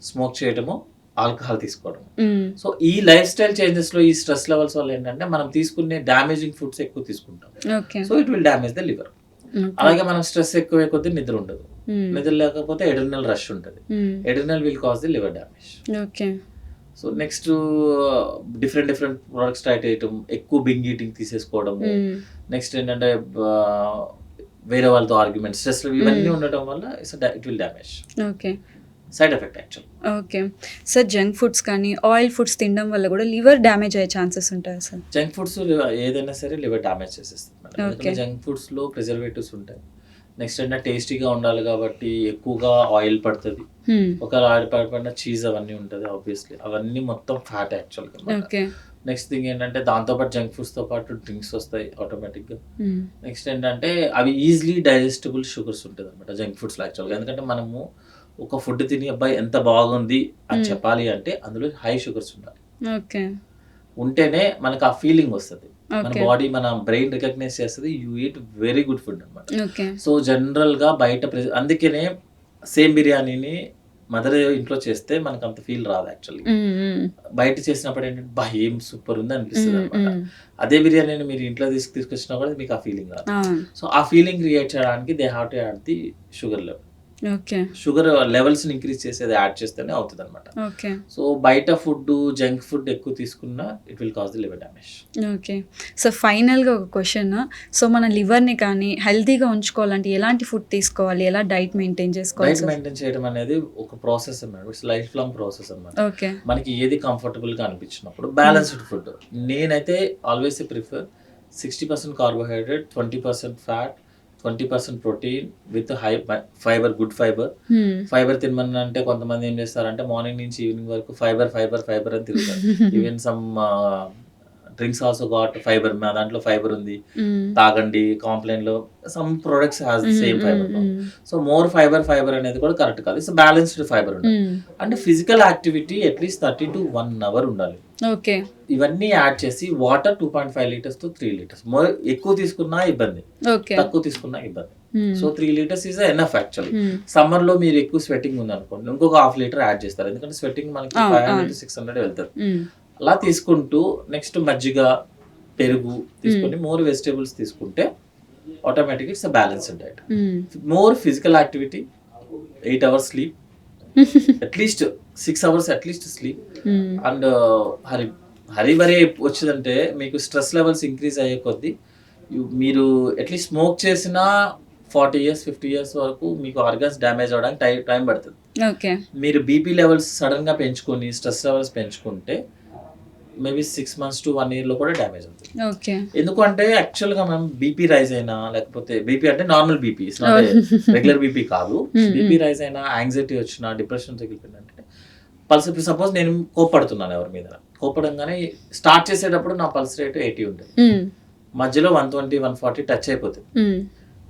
స్మోక్ చేయడము, ఆల్కహాల్ తీసుకోవడం. హ్మ్. సో, ఈ లైఫ్ స్టైల్ చేంజెస్‌లో ఈ స్ట్రెస్ లెవెల్స్ వల్ల ఏంటంటే మనం తీసుకునే డామేజింగ్ ఫుడ్స్ ఎక్కువ తీసుకుంటాం. Okay. So, it will damage the liver. Okay. అలాగే మనం స్ట్రెస్ ఎక్కువయ్యే కొద్దీ నిద్ర ఉండదు. హ్మ్. నిద్ర లేకపోతే ఎడ్రినల్ రష్ ఉంటది. హ్మ్. Adrenal will cause the liver damage. Okay. So, next different products try చేయటం, ఎక్కువ బింగ్ ఈటింగ్ తీసేసుకోవడము. హ్మ్. నెక్స్ట్ ఏంటంటే వేరే వాళ్ళతో ఆర్గ్యుమెంట్స్, స్ట్రెస్ ఇవన్నీ ఉండటం వల్ల it will damage. Okay. Side effect actual. Okay. Sir junk foods కానీ, ఆయిల్ ఫుడ్స్ తినడం వల్ల కూడా లివర్ డ్యామేజ్ అయ్యే ఛాన్సెస్ ఉంటాయా సార్? జంక్ ఫుడ్స్ ఏదైనా సరే లివర్ డ్యామేజ్ చేసేస్తుంది మేడం. ఎందుకంటే ఓకే. జంక్ ఫుడ్స్‌లో ప్రిజర్వేటివ్స్ ఉంటాయి. నెక్స్ట్ ఏంటంటే టేస్టీగా ఉండాలి కాబట్టి ఎక్కువగా ఆయిల్ పడతది. హ్మ్. ఒకవేళ ఆయిల్ పడకుండా చీజ్ అవన్నీ ఉంటది ఆబ్వియస్‌లీ. అవన్నీ మొత్తం ఫ్యాట్ యాక్చువల్‌గా అన్నమాట. ఓకే. నెక్స్ట్ థింగ్ ఏంటంటే దాంతో పాటు జంక్ ఫుడ్స్‌తో పాటు డ్రింక్స్ వస్తాయి ఆటోమేటిక్‌గా. హ్మ్. నెక్స్ట్ ఏంటంటే అవి ఈజిలీ డైజెస్టబుల్ షుగర్స్ ఉంటదన్నమాట జంక్ ఫుడ్స్‌లో యాక్చువల్‌గా. ఎందుకంటే మనము ఒక ఫుడ్ తిని అబ్బా! ఎంత బాగుంది అని హ్మ్. చెప్పాలి అంటే అందులో హై షుగర్స్ ఉండాలి. ఓకే. ఉంటేనే మనకు ఆ ఫీలింగ్ వస్తది. మన ఓకే. బాడీ, మన బ్రెయిన్ రికగ్నైజ్ చేస్తది. You eat very good food అన్నమాట. ఓకే. సో, జనరల్‌గా బయట అందుకనే సేమ్ బిర్యానీని మదర్ ఇంట్లో చేస్తే మనకంత ఫీల్ రాదు యాక్చువల్లీ. హ్మ్. హ్మ్. బయట చేసినప్పుడు ఏంటంటే అబ్బా! ఏం సూపర్ ఉంది హ్మ్. అనిపిస్తదన్నమాట. హ్మ్. అదే బిర్యానీని మీరు ఇంట్లో తీసుకొచ్చినా కూడా మీకు ఆ ఫీలింగ్ రాదు. అవును. సో, ఆ ఫీలింగ్ క్రియేట్ చేయడానికి they have to add the sugar level. Okay. Sugar లెవెల్స్ని ఇంక్రీజ్ చేసేది యాడ్ చేస్తేనే అవుతుంది అనమాట. ఓకే. సో బయట ఫుడ్, జంక్ ఫుడ్ ఎక్కువ తీసుకున్నా it will cause the liver damage. Okay. So ఫైనల్గా ఒక క్వశ్చన్. సో మన లివర్ని కానీ హెల్తీగా ఉంచుకోవాలంటే ఎలాంటి ఫుడ్ తీసుకోవాలి, ఎలా డైట్ మెయింటైన్ చేసుకోవాలి? డైట్ మెయింటైన్ చేయడం అనేది ఒక ప్రాసెస్ అన్నమాట. ఇట్స్ లైఫ్ లాంగ్ ప్రాసెస్ అన్నమాట. ఓకే. మనకి ఏది కంఫర్టబుల్గా అనిపించినప్పుడు బ్యాలెన్స్డ్ ఫుడ్. నేనైతే always prefer 60% carbohydrate, 20% fat, 20% protein with high fibre, good fibre. Fibre తినమని అంటే కొంతమంది ఏం చేస్తారంటే మార్నింగ్ నుంచి ఈవినింగ్ వరకు ఫైబర్ అని తిరుగుతారు. Even some drinks also got fibre, మా దాంట్లో ఫైబర్ ఉంది, తాగండి, కాంప్లైన్ లో some products has same fibre. So more fibre అనేది కూడా కరెక్ట్ కాదు. ఇట్స్ బ్యాలెన్స్డ్ ఫైబర్ ఉండాలి. అంటే physical activity at least 30 to 1 hour ఉండాలి. ఓకే. ఇవన్నీ యాడ్ చేసి water 2.5 liters to 3 liters. More ఎక్కువ తీసుకున్నా ఇబ్బంది, తక్కువ తీసుకున్నా ఇబ్బంది. So 3 liters is enough actually. Summer లో మీరు ఎక్కువ స్వెట్టింగ్ ఉంది అనుకోండి, ఇంకొక 1/2 liter యాడ్ చేస్తారు, ఎందుకంటే స్వెట్టింగ్ మనకి 500 to 600 వెళ్తారు. అలా తీసుకుంటూ నెక్స్ట్ మజ్జిగ, పెరుగు తీసుకొని మోర్ వెజిటేబుల్స్ తీసుకుంటే automatic its balanced diet. More physical activity, 8 hours sleep, at least 6 hours at least sleep. And hurry burry వచ్చిందంటే మీకు స్ట్రెస్ లెవెల్స్ ఇంక్రీజ్ అయ్యే కొద్దీ మీరు అట్లీస్ట్ స్మోక్ చేసినా 40 years 50 years వరకు మీకు ఆర్గన్స్ డ్యామేజ్ అవడానికి టైం పడుతుంది. ఓకే. మీరు బీపీ లెవెల్స్ సడన్ గా పెంచుకొని స్ట్రెస్ లెవెల్స్ పెంచుకుంటే మేబీ 6 months to 1 year లో కూడా డ్యామేజ్ అవుతుంది. ఓకే. ఎందుకంటే యాక్చువల్ గా మనం బీపీ రైజ్ అయినా, లేకపోతే బీపీ అంటే నార్మల్ బీపీ, రెగ్యులర్ బీపీ కాదు, బీపీ రైజ్ అయినా, యాంగ్జైటీ వచ్చినా, డిప్రెషన్ తగ్గిపోయిందంటే పల్స్. ఇప్పుడు సపోజ్ నేను కోప్పడుతున్నాను ఎవరి మీద, కోపడంగానే స్టార్ట్ చేసేటప్పుడు నా పల్స్ రేట్ 80 ఉంటుంది, మధ్యలో 120 140 టచ్ అయిపోతుంది,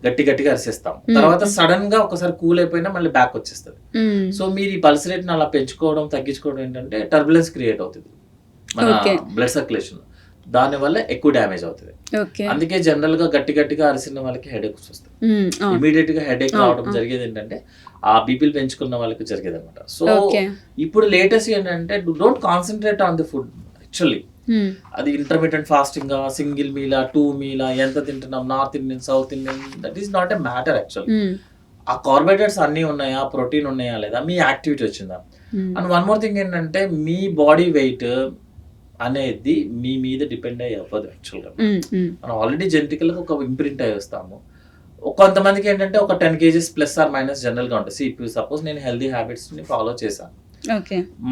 గట్టిగా అరిసేస్తాం. తర్వాత సడన్ గా ఒకసారి కూల్ అయిపోయినా మళ్ళీ బ్యాక్ వచ్చేస్తుంది. సో మీరు ఈ పల్స్ రేట్ అలా పెంచుకోవడం, తగ్గించుకోవడం ఏంటంటే టర్బులెన్స్ క్రియేట్ అవుతుంది మన బ్లడ్ సర్క్యులేషన్. దాని వల్ల ఎక్కువ డ్యామేజ్ అవుతుంది. అందుకే జనరల్ గా గట్టిగా అరిసిన వాళ్ళకి హెడ్ ఎక్స్ వస్తాయి. ఇమీడియట్ గా హెడ్ ఎక్ రావడం జరిగేది ఏంటంటే ఆ బీపీలు పెంచుకున్న వాళ్ళకి జరిగేది అనమాట. సో ఇప్పుడు లేటెస్ట్ ఏంటంటే don't concentrate on the food actually. అది ఇంటర్మీడియట్ ఫాస్టింగ్, సింగిల్ మీలా, 2 మీలా, ఎంత తింటున్నాం, north Indian, south Indian, that is not a matter actually. ఆ కార్బోహైడ్రేట్స్ అన్ని ఉన్నాయా, ప్రోటీన్ ఉన్నాయా లేదా, మీ యాక్టివిటీ వచ్చిందా. అండ్ వన్ మోర్ థింగ్ ఏంటంటే మీ బాడీ వెయిట్ అనేది మీ మీద డిపెండ్ అయ్యి అవ్వదు యాక్చువల్గా. మనం ఆల్రెడీ జెనెటికల్ గా ఒక ఇంప్రింట్ అయ్యి వస్తాము. కొంతమందికి ఏంటంటే ఒక 10 kgs plus or minus general గా ఉంటాయి. ఇప్పుడు సపోజ్ నేను హెల్దీ హ్యాబిట్స్ ని ఫాలో చేశాను,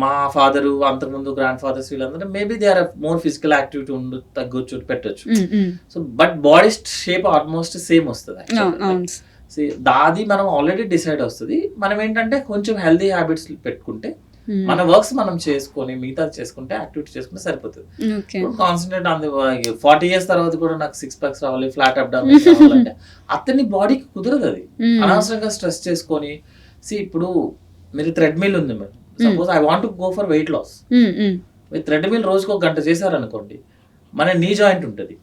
మా ఫాదరు, అంతకుముందు గ్రాండ్ ఫాదర్స్ వీళ్ళందరూ maybe they are more physical activity తగ్గొచ్చు, పెట్టొచ్చు. So but body shape almost same వస్తుంది. దాది మనం ఆల్రెడీ డిసైడ్ వస్తుంది. మనం ఏంటంటే కొంచెం హెల్దీ హ్యాబిట్స్ పెట్టుకుంటే, మన వర్క్స్ మనం చేసుకొని మిగతా చేసుకుంటే, యాక్టివిటీ చేసుకుంటే సరిపోతుంది. కాన్సన్ట్రేట్ ఆన్ ది 40 years తర్వాత కూడా నాకు 6 packs రావాలి, ఫ్లాట్ అబ్డామిన్ రావాలంటే అతని బాడీకి కుదరదు. అది అనవసరంగా స్ట్రెస్ చేసుకొని. ఇప్పుడు మీరు థ్రెడ్మిల్ ఉంది madam, suppose I want to go for weight loss, మీరు థ్రెడ్మిల్ రోజుకు 1 గంట చేశారనుకోండి, మన నీ జాయింట్ ఉంటుంది.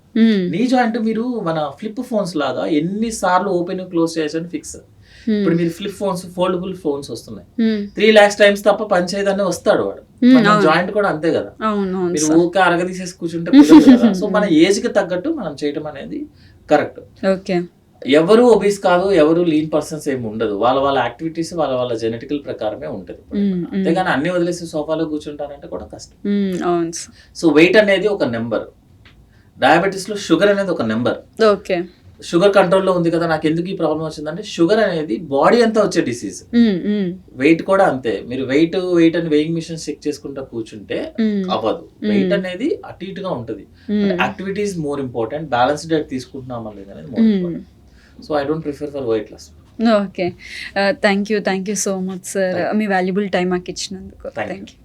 నీ జాయింట్ మీరు మన ఫ్లిప్ ఫోన్స్ లాగా ఎన్నిసార్లు ఓపెన్ క్లోజ్ చేయొచ్చు ఫిక్స్. ఇప్పుడు మీరు ఫ్లిప్ ఫోన్స్, ఫోల్డబుల్ ఫోన్స్ వస్తున్నాయి, 3 lakhs times తప్ప పనిచేయదని వస్తాడు వాడు. జాయింట్ కూడా అంతే కదా, మీరు ఊరికే అరగదీసేసి కూర్చుంటే కుదరదు కదా. సో మన ఏజ్ కి తగ్గట్టు మనం చేయడం అనేది కరెక్ట్. ఎవరు ఒబీస్ కాదు, ఎవరు లీన్ పర్సన్స్ ఏమి ఉండదు. వాళ్ళ యాక్టివిటీస్ వాళ్ళ జెనెటికల్ ప్రకారమే ఉంటది. అంతేగాని అన్ని వదిలేసి సోఫాలో కూర్చుంటారంటే కూడా కష్టం. సో వెయిట్ అనేది ఒక నెంబర్, డయాబెటీస్ లో షుగర్ అనేది ఒక నెంబర్. షుగర్ కంట్రోల్లో ఉంది కదా, నాకు ఎందుకు ఈ ప్రాబ్లం వచ్చిందంటే షుగర్ అనేది బాడీ అంతా వచ్చే డిసీజ్. వెయిట్ కూడా అంతే. మీరు వెయిట్ అని వెయింగ్ మిషన్ చెక్ చేసుకుంటా కూర్చుంటే అవ్వదు. వెయిట్ అనేది అటు ఇటుగా ఉంటుంది. Activities more important, balanced diet తీసుకుంటున్నామా లేదా అనేది more important. So I don't prefer for weight loss. Okay, thank you so much sir, మీ వాల్యుబుల్ టైం మాకు ఇచ్చినందుకు. Thank you.